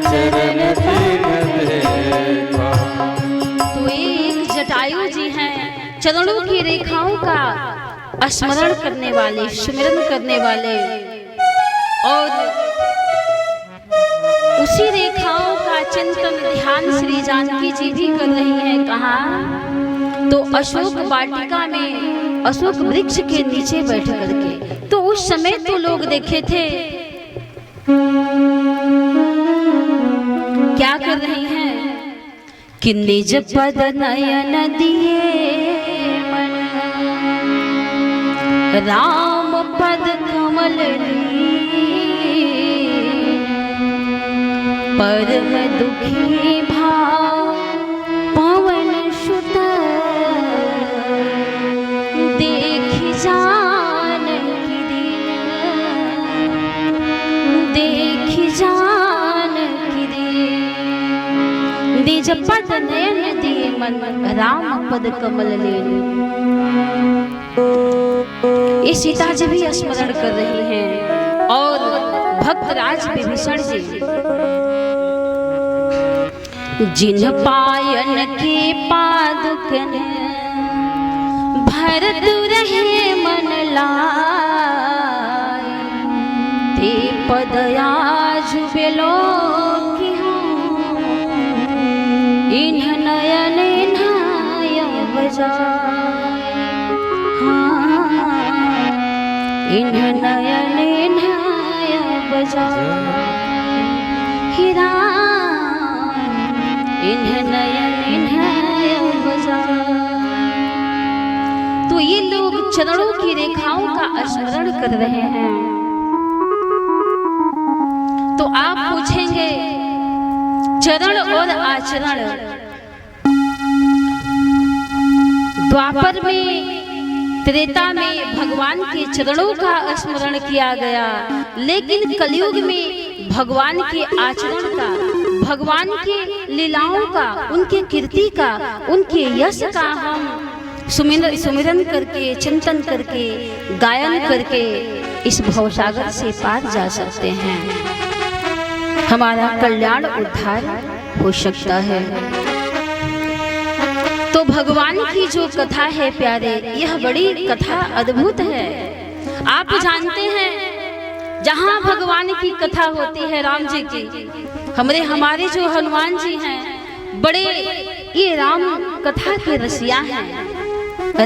S2: चरण चिन्ह रेखा।
S1: तो एक जटायु जी हैं, चरणों की रेखाओं का स्मरण करने वाले, सुमिरन करने वाले, और उसी रेखाओं का चिंतन ध्यान श्री जानकी जी भी कर रही हैं। कहाँ? तो अशोक वाटिका में अशोक वृक्ष के नीचे बैठ करके। तो उस समय तो लोग देखे थे क्या कर रही हैं कि निज पद नयन दिए मन, राम पद कमल परम दुखी भाव पवन सुत, देखि जानकी दीन, देखि जानकी दीन। निज पद नयन दिए मन, राम पद कमल लेन। ये सीता जी भी स्मरण कर रही हैं, और भक्तराज विभीषण जी जिन पायन के पादुकन भरत रहे मन लाय, ते पदयाज बेलोकी इन्ह नयन नाय बजाय, इन्ह नयन नाय बजाय, हे राम इन्ह नयन नाय बजाय। तो ये लोग चरणों की रेखाओं का स्मरण कर रहे हैं। तो आप पूछेंगे चरण और आचरण, द्वापर में त्रेता में भगवान के चरणों का स्मरण किया गया, लेकिन कलयुग में भगवान के आचरण का, भगवान के लीलाओं का, उनके कीर्ति का, उनके यश का हम सुमिरन करके, चिंतन करके, गायन करके इस भवसागर से पार जा सकते हैं। हमारा कल्याण उद्धार हो सकता है। तो भगवान की जो कथा है प्यारे, यह बड़ी कथा अद्भुत है। आप जानते हैं जहाँ भगवान की कथा होती है राम जी की, हमारे जो हनुमान जी हैं बड़े ये राम कथा के रसिया हैं,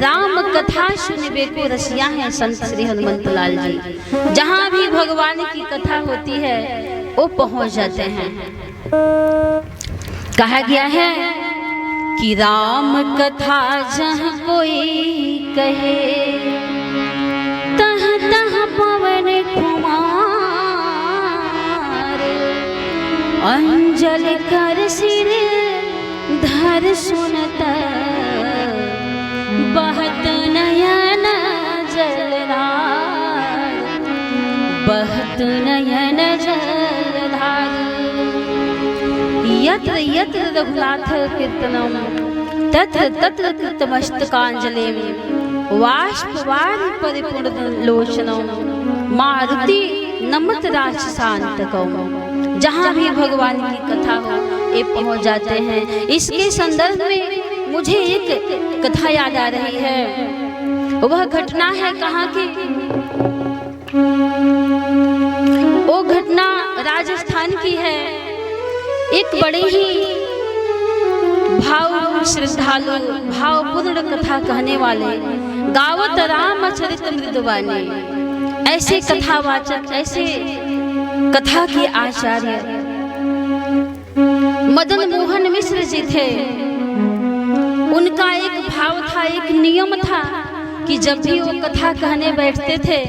S1: राम कथा सुनबे को रसिया हैं संत श्री हनुमंत लाल जी। जहाँ भी भगवान की कथा होती है वो पहुँच जाते हैं। कहा गया है कि राम कथा जहाँ कोई कहे, तह तह पवन कुमार, अंजल कर सिर धर सुनत, बहत नयन जलधार, बहत नयन जलधार। यत्र यत्र रघुनाथ कीर्तनम तत्र तत्र कृतमस्तकांजलिं, बाष्पवारि परिपूर्णलोचनम, मारुति नमत राक्षसांतकम्। जहाँ भी भगवान की कथा हो ये पहुँच जाते हैं। इसके संदर्भ में मुझे एक कथा याद आ रही है। वह घटना है कहाँ की? वो घटना राजस्थान की है। एक बड़े ही भाव श्रद्धालु, भावपूर्ण कथा कहने वाले, गावत रामचरित मृदुवानी, ऐसे कथावाचक, ऐसे कथा के आचार्य मदन मोहन मिश्र जी थे। उनका एक भाव था, एक नियम था कि जब भी वो कथा कहने बैठते थे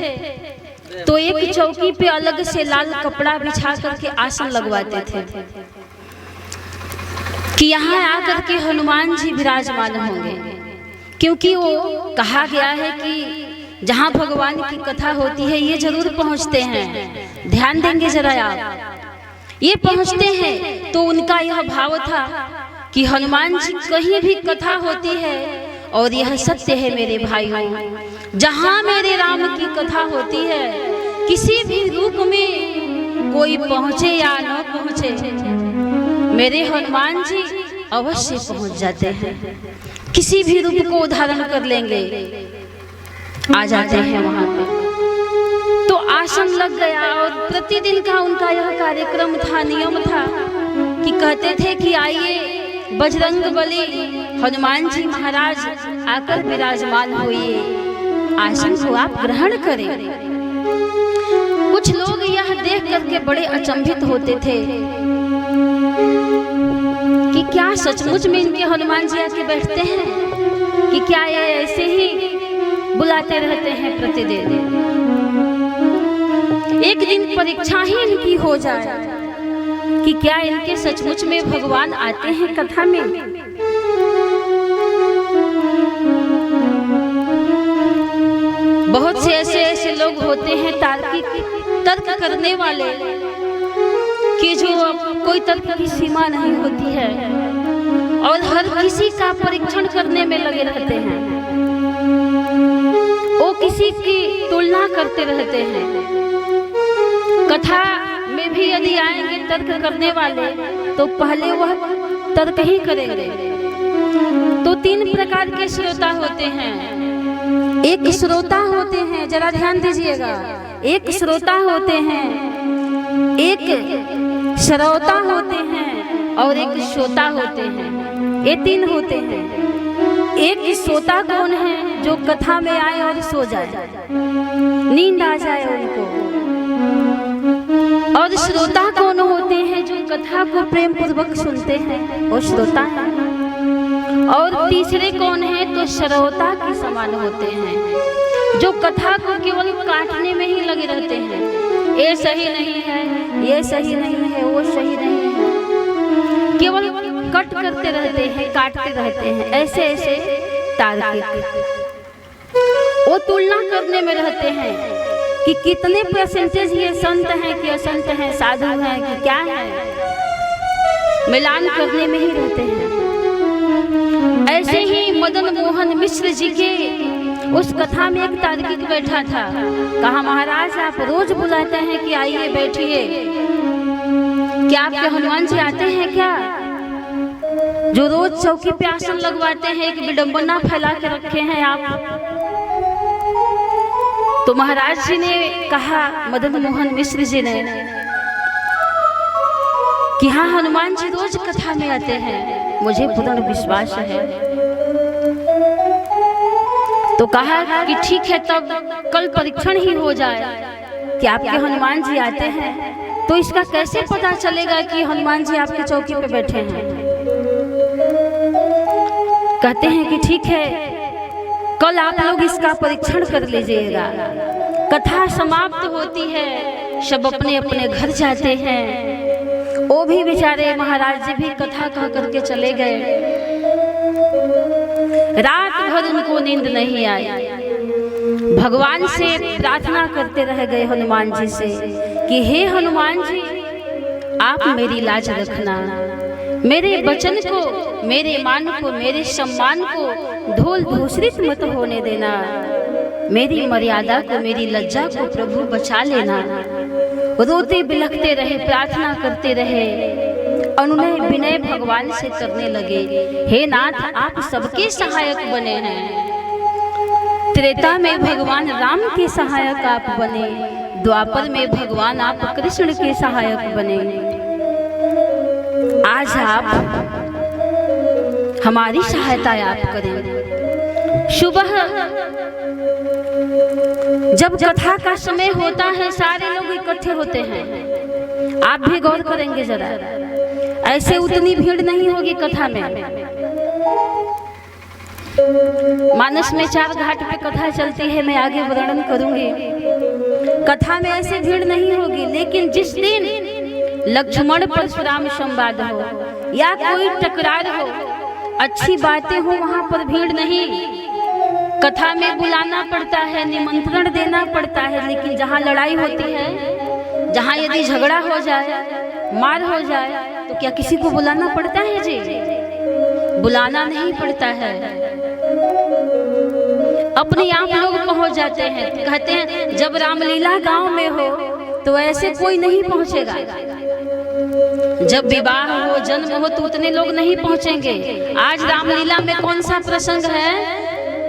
S1: तो एक चौकी पे अलग से लाल कपड़ा बिछा करके आसन लगवाते थे कि यहाँ आकर के हनुमान जी विराजमान होंगे। क्योंकि वो कहा गया है कि जहाँ भगवान की कथा होती है ये जरूर पहुँचते हैं। ध्यान देंगे जरा आप, ये पहुँचते हैं। तो उनका यह भाव था कि हनुमान जी कहीं भी कथा होती है, और यह सत्य है मेरे भाइयों, जहाँ मेरे राम की कथा होती है, किसी भी रूप में कोई पहुँचे या न पहुँचे, मेरे हनुमान जी अवश्य पहुँच जाते हैं। किसी भी रूप को धारण कर लेंगे, आ जाते हैं वहाँ पे। तो आसन लग गया, और प्रतिदिन का उनका यह कार्यक्रम था, नियम था कि कहते थे कि आइए बजरंग बली हनुमान जी महाराज आकर विराजमान होइए, आसन को आप ग्रहण करें। कुछ लोग यह देख करके बड़े अचंभित होते थे कि क्या सचमुच में इनके हनुमान जी आके बैठते हैं, कि क्या ये ऐसे ही बुलाते रहते हैं प्रतिदिन। एक दिन परीक्षा ही इनकी हो जाए कि क्या इनके सचमुच में भगवान आते हैं कथा में। बहुत से ऐसे लोग होते हैं तार्किक तर्क करने वाले, कि जो कोई तर्क की सीमा नहीं होती है और हर किसी का परीक्षण करने में लगे रहते हैं। वो किसी की तुलना करते रहते हैं। कथा में भी यदि आएंगे तर्क करने वाले तो पहले वह तर्क ही करेंगे। तो तीन प्रकार के श्रोता होते हैं। एक श्रोता होते हैं, जरा ध्यान दीजिएगा, एक श्रोता होते हैं, एक श्रोता होते हैं और एक श्रोता होते हैं। ये तीन होते हैं। एक श्रोता कौन है? जो कथा में आए और सो जाए, नींद आ जाए उनको। और श्रोता कौन होते हैं? जो कथा को प्रेम पूर्वक सुनते हैं, वो श्रोता है। और तीसरे कौन है? तो श्रोता के समान होते हैं, जो कथा को केवल काटने में ही लगे रहते हैं। ये सही नहीं है, ये सही नहीं है, वो सही नहीं है, केवल कट करते रहते हैं, काटते रहते हैं। ऐसे ऐसे तार्किक वो तुलना करने में रहते हैं कि कितने परसेंटेज ये संत हैं कि असंत हैं, साधु हैं कि क्या है, मिलान करने में ही रहते हैं। ऐसे ही मदन मोहन मिश्र जी के उस कथा में एक तार्किक बैठा था। कहा, महाराज आप रोज बुलाते हैं कि आइए बैठिए, क्या आपके हनुमान जी आते हैं क्या? जो रोज चौकी पे आसन लगवाते हैं, एक विडंबना फैला के रखे हैं आप। तो महाराज जी ने कहा, मदन मोहन मिश्र जी ने, कि हाँ हनुमान जी रोज कथा में आते हैं, मुझे पूर्ण विश्वास है। तो कहा कि ठीक है, तब कल परीक्षण ही हो जाए कि आपके हनुमान जी आते हैं। तो इसका कैसे पता चलेगा कि हनुमान जी आपके चौकी पे बैठे हैं? कहते हैं कि ठीक है, कल आप लोग इसका परीक्षण कर लीजिएगा। कथा समाप्त होती है, सब अपने अपने घर जाते हैं। वो भी बेचारे महाराज जी भी कथा कह करके चले गए। रात भर उनको नींद नहीं आई, भगवान से प्रार्थना करते रह गए हनुमान जी से कि हे हनुमान जी, आप मेरी लाज रखना, मेरे वचन को, मेरे मान को, मेरे सम्मान को धूल धूसरित मत होने देना, मेरी मर्यादा को, मेरी लज्जा को प्रभु बचा लेना। रोते बिलखते रहे, प्रार्थना करते रहे, अनुनय विनय भगवान से करने लगे। हे नाथ, आप सबके सहायक बने हैं। त्रेता में भगवान राम के सहायक आप बने, द्वापर में भगवान आप कृष्ण के सहायक बने। आज आप हमारी सहायता आप करें। सुबह जब कथा का समय होता है, सारे लोग इकट्ठे होते हैं। आप भी गौर करेंगे जरा, ऐसे उतनी भीड़ नहीं होगी कथा में। मानस में 4 घाट पे कथा चलती है, मैं आगे वर्णन करूंगी। कथा में ऐसे भीड़ नहीं होगी, लेकिन जिस दिन लक्ष्मण परशुराम संवाद हो या कोई टकरार हो, अच्छी बातें हो, वहां पर भीड़ नहीं। कथा में बुलाना पड़ता है, निमंत्रण देना पड़ता है, लेकिन जहाँ लड़ाई होती है, जहाँ यदि झगड़ा हो जाए, मार हो जाए, तो क्या किसी को बुलाना पड़ता है जी? बुलाना नहीं पड़ता है, अपने आप लोग पहुंच जाते हैं। कहते हैं जब रामलीला गांव में हो तो ऐसे कोई नहीं पहुंचेगा, जब विवाह हो, जन्म हो, तो उतने लोग नहीं पहुंचेंगे। आज रामलीला में कौन सा प्रसंग है?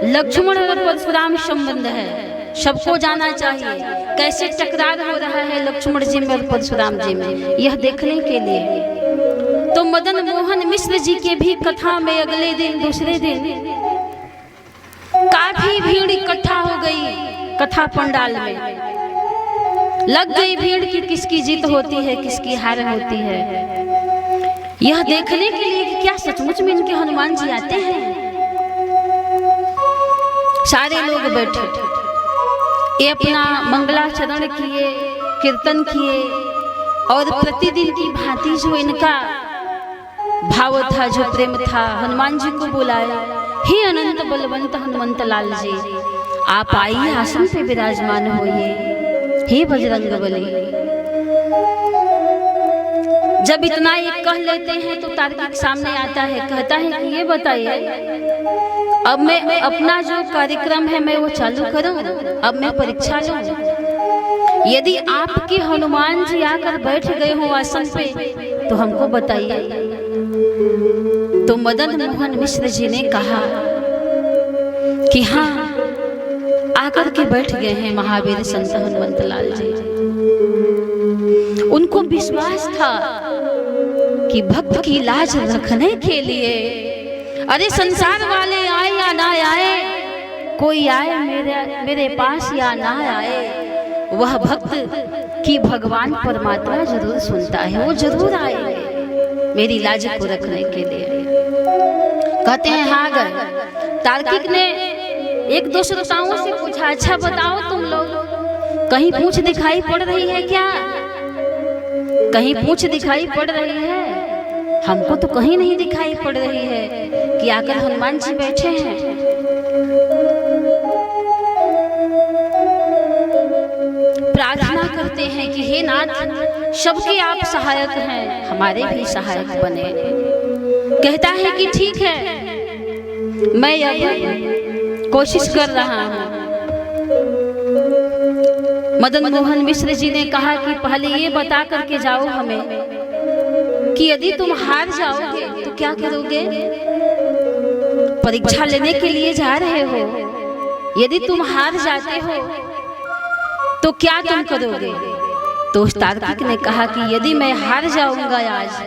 S1: लक्ष्मण और परशुराम संबंध है, सबको जाना चाहिए। कैसे टकरार हो रहा है लक्ष्मण जी में और परशुराम जी में, यह देखने के लिए तो मदन मोहन मिश्र जी के भी कथा में अगले दिन, दूसरे दिन काफी भीड़ इकट्ठा हो गई। कथा पंडाल में लग गई भीड़ कि किसकी जीत होती है, किसकी हार होती है, यह देखने के लिए कि क्या सचमुच में इनके हनुमान जी आते हैं। सारे लोग बैठे, ये अपना मंगलाचरण किए, कीर्तन किए, और प्रतिदिन की भांति जो इनका भाव था, जो प्रेम था, हनुमान जी को बुलाया, हे अनंत बलवंत हनुमंत लाल जी, आप आइए, आसन पे विराजमान होइए, हे बजरंग बली। जब इतना एक कह लेते हैं तो तार्किक सामने आता है, कहता है कि ये बताइए, अब मैं अपना जो कार्यक्रम है मैं वो चालू करूं, अब मैं परीक्षा लूं। यदि आपके हनुमान जी आकर बैठ गए हो आसन पे तो हमको बताइए। तो मदन मोहन मिश्र जी ने कहा कि हाँ, आकर के बैठ गए हैं महावीर संत हनुमंत लाल जी। उनको विश्वास था कि भक्त की लाज रखने के लिए, अरे संसार वाले आए या ना आए, कोई आए मेरे पास या ना आए, वह भक्त की भगवान परमात्मा जरूर सुनता है, वो जरूर आएंगे मेरी लाज को रखने के लिए। कहते हैं हाँ गए। तार्किक ने एक दो श्रोताओं से पूछा, अच्छा बताओ तुम लोग, कहीं पूंछ दिखाई पड़ रही है क्या? कहीं पूंछ दिखाई पड़ रही है? हमको तो कहीं नहीं दिखाई पड़ रही है कि आकर हनुमान जी बैठे हैं। प्रार्थना करते हैं कि हे नाथ, सबके आप सहायक हैं, हमारे भी सहायक बने। कहता है कि ठीक है, मैं अब कोशिश कर रहा हूं। मदन मोहन मिश्र जी ने कहा कि पहले ये बता करके जाओ हमें कि यदि तुम हार जाओगे तो क्या करोगे? परीक्षा लेने के लिए जा रहे हो, यदि तुम हार जाते हो तो क्या तुम करोगे? तो उस तार्किक ने कहा कि यदि मैं हार जाऊंगा आज,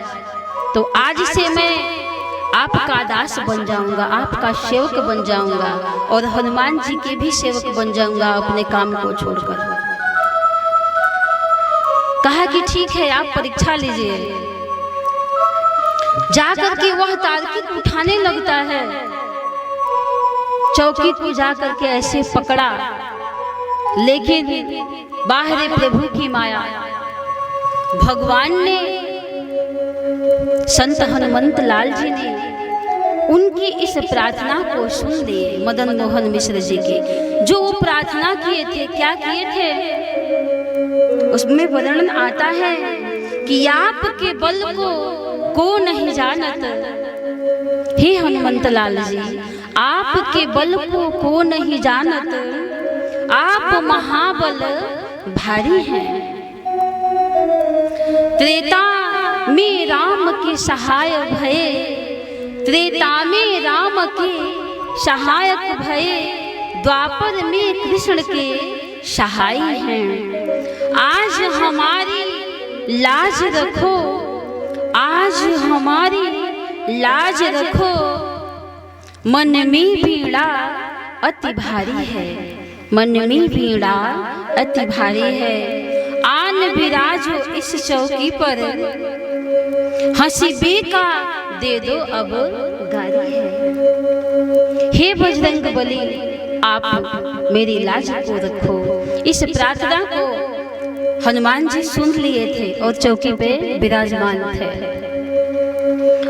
S1: तो आज से मैं आपका दास बन जाऊंगा, आपका सेवक बन जाऊंगा, और हनुमान जी के भी सेवक बन जाऊंगा अपने काम को छोड़कर। कहा कि ठीक है, आप परीक्षा लीजिए। जाकर के वह तार्किक उठाने लगता है, चौकी को जाकर के ऐसे पकड़ा, लेकिन बाहर प्रभु की माया, भगवान ने, संत हनुमंत लाल जी ने उनकी इस प्रार्थना को सुन लिए। मदन मोहन मिश्र जी की जो वो प्रार्थना किए थे, क्या किए थे, उसमें वर्णन आता है कि आपके बल को नहीं जानत, हे हनुमंत लाल जी, आपके बल को नहीं जानत, आप महाबल भारी हैं। त्रेता में राम के सहाय भये, त्रेता में राम के सहायक भये, द्वापर में कृष्ण के सहाय हैं। आज हमारी लाज रखो, आज हमारी लाज रखो, मन में पीड़ा अति भारी है, मन में पीड़ा अति भारी है। आन विराजो इस चौकी पर, हंसी बेका दे दो अब गारी है। हे बजरंग बली, आप मेरी लाज को रखो। इस प्रार्थना को हनुमान जी सुन लिए थे और चौकी पे विराजमान थे,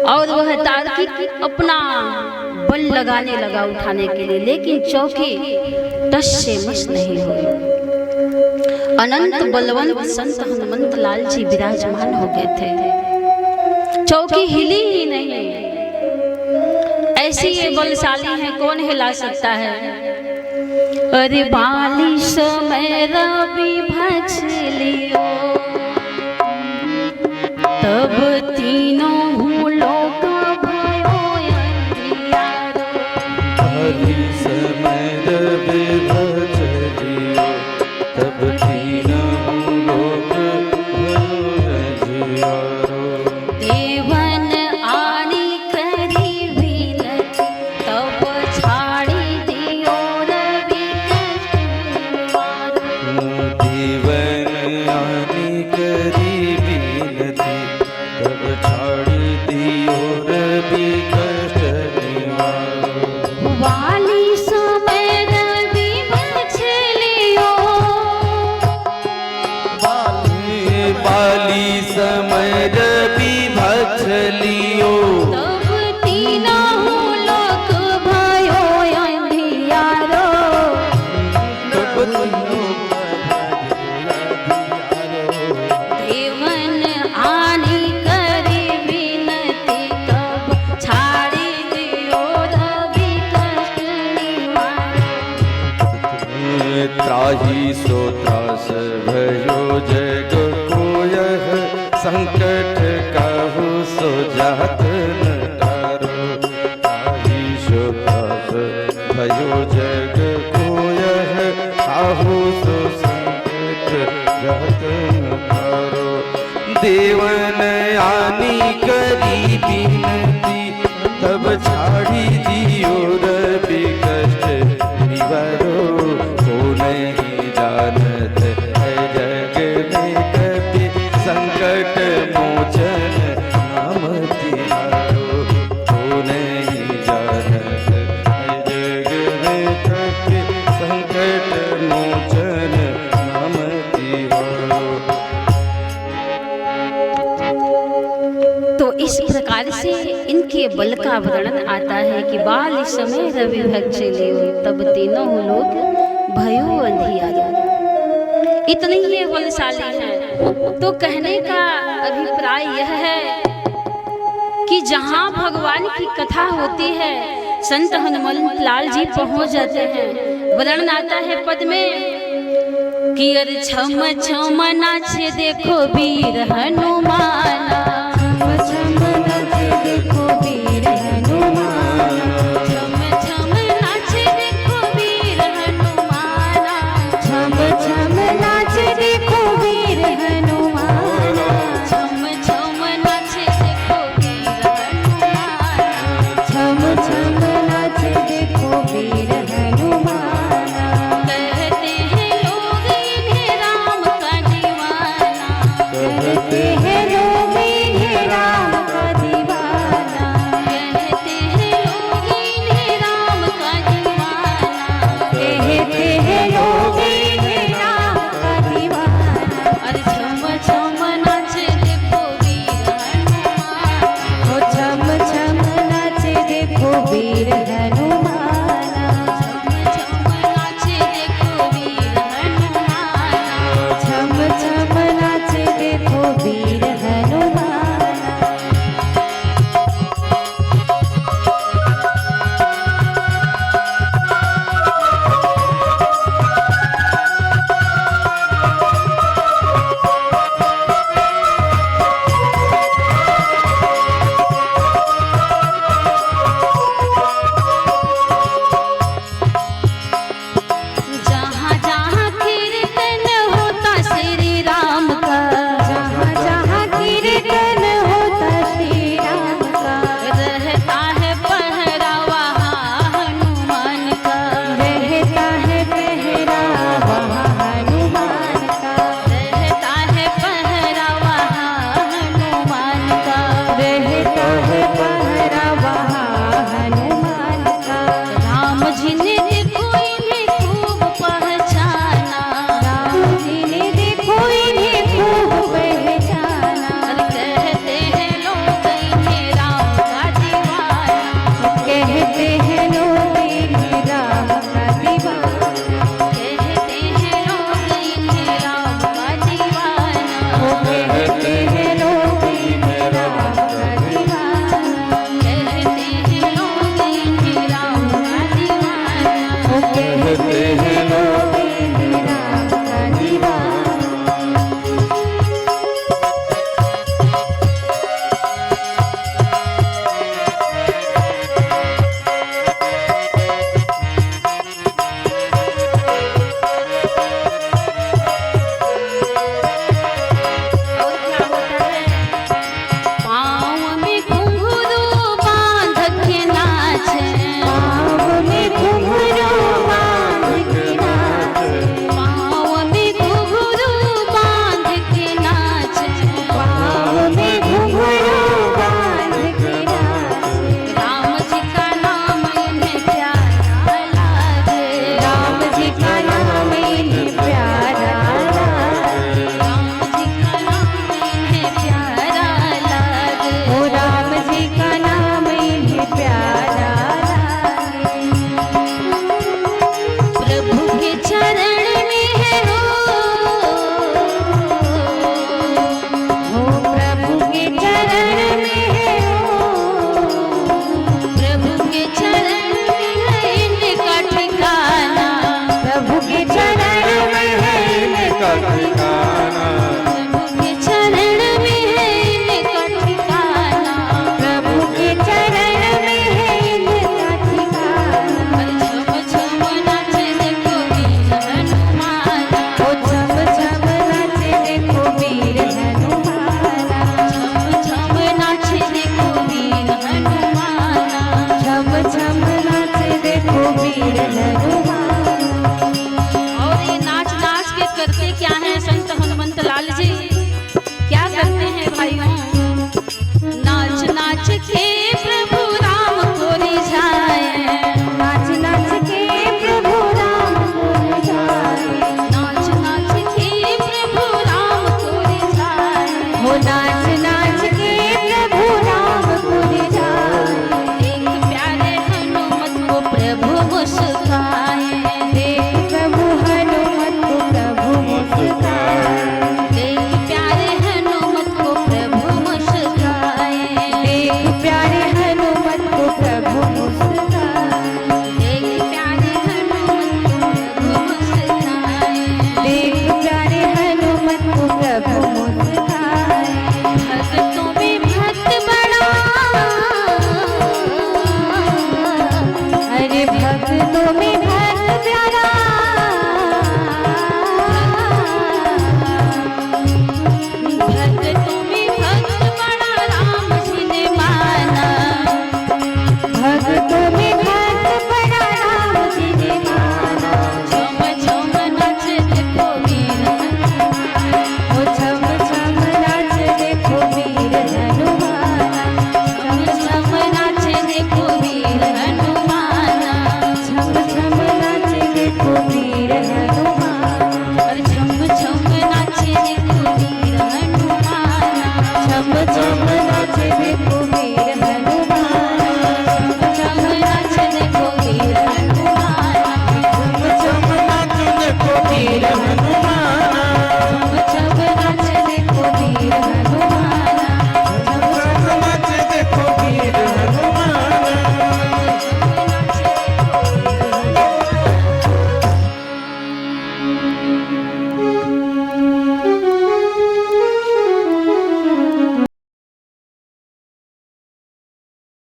S1: और वह तार्किक अपना बल लगाने लगा उठाने के लिए, लेकिन चौकी टस से मस नहीं हुई। अनंत बलवंत संत हनुमंत लाल जी विराजमान हो गए थे, चौकी हिली ही नहीं। ऐसी ये बलशाली है, कौन हिला सकता है। अरे बाली समय रवि भक्ष लियो, तब तीनों लोक भयो अंधियारो।
S2: बाली समय रवि भक्ष लियो, तब तीनों लोक भयो अंधियारो।
S1: देवन आनी करी विनती, तब छाड़ी दियो रवि कष्ट निवारो।
S2: देवन आनी करी विनती, तब छाड़ी दियो रवि कष्ट निवारो।
S1: वाली समय रवि भक्ष लियो,
S2: बाली समय रवि भक्ष लियो,
S1: तब तीनों लोक भयो अंधियारो।
S2: तब तीनों
S1: देवन आनी करी विनती, तब छाड़ी दियो रवि कष्ट निवारो।
S2: त्राहि सो त्रास भयो जग को यह, संकट कहु सो जात न तारो। त्राहि सो त्रास भयो जग को यह, आहु सो संकट जात न तारो। देवन आनी करी विनती, तब छाड़ी दियो रवि कष्ट निवारो। को नहीं जानत है जग में कपि, संकट मोचन नाम तिहारो। को नहीं जानत है जग में कपि, संकट मोचन नाम तिहारो।
S1: तो इस प्रकार से इनके बल का वर्णन आता है कि बाल समय रवि भक्ष लियो, तब तीनों लोग भयो अंधियारो। इतनी ये बलशाली है। तो कहने का अभिप्राय यह है कि जहाँ भगवान की कथा होती है, संत हनुमंत लाल जी पहुंच जाते हैं। वर्णन आता है पद में कि अरे छम छम नाचे देखो वीर हनुमाना,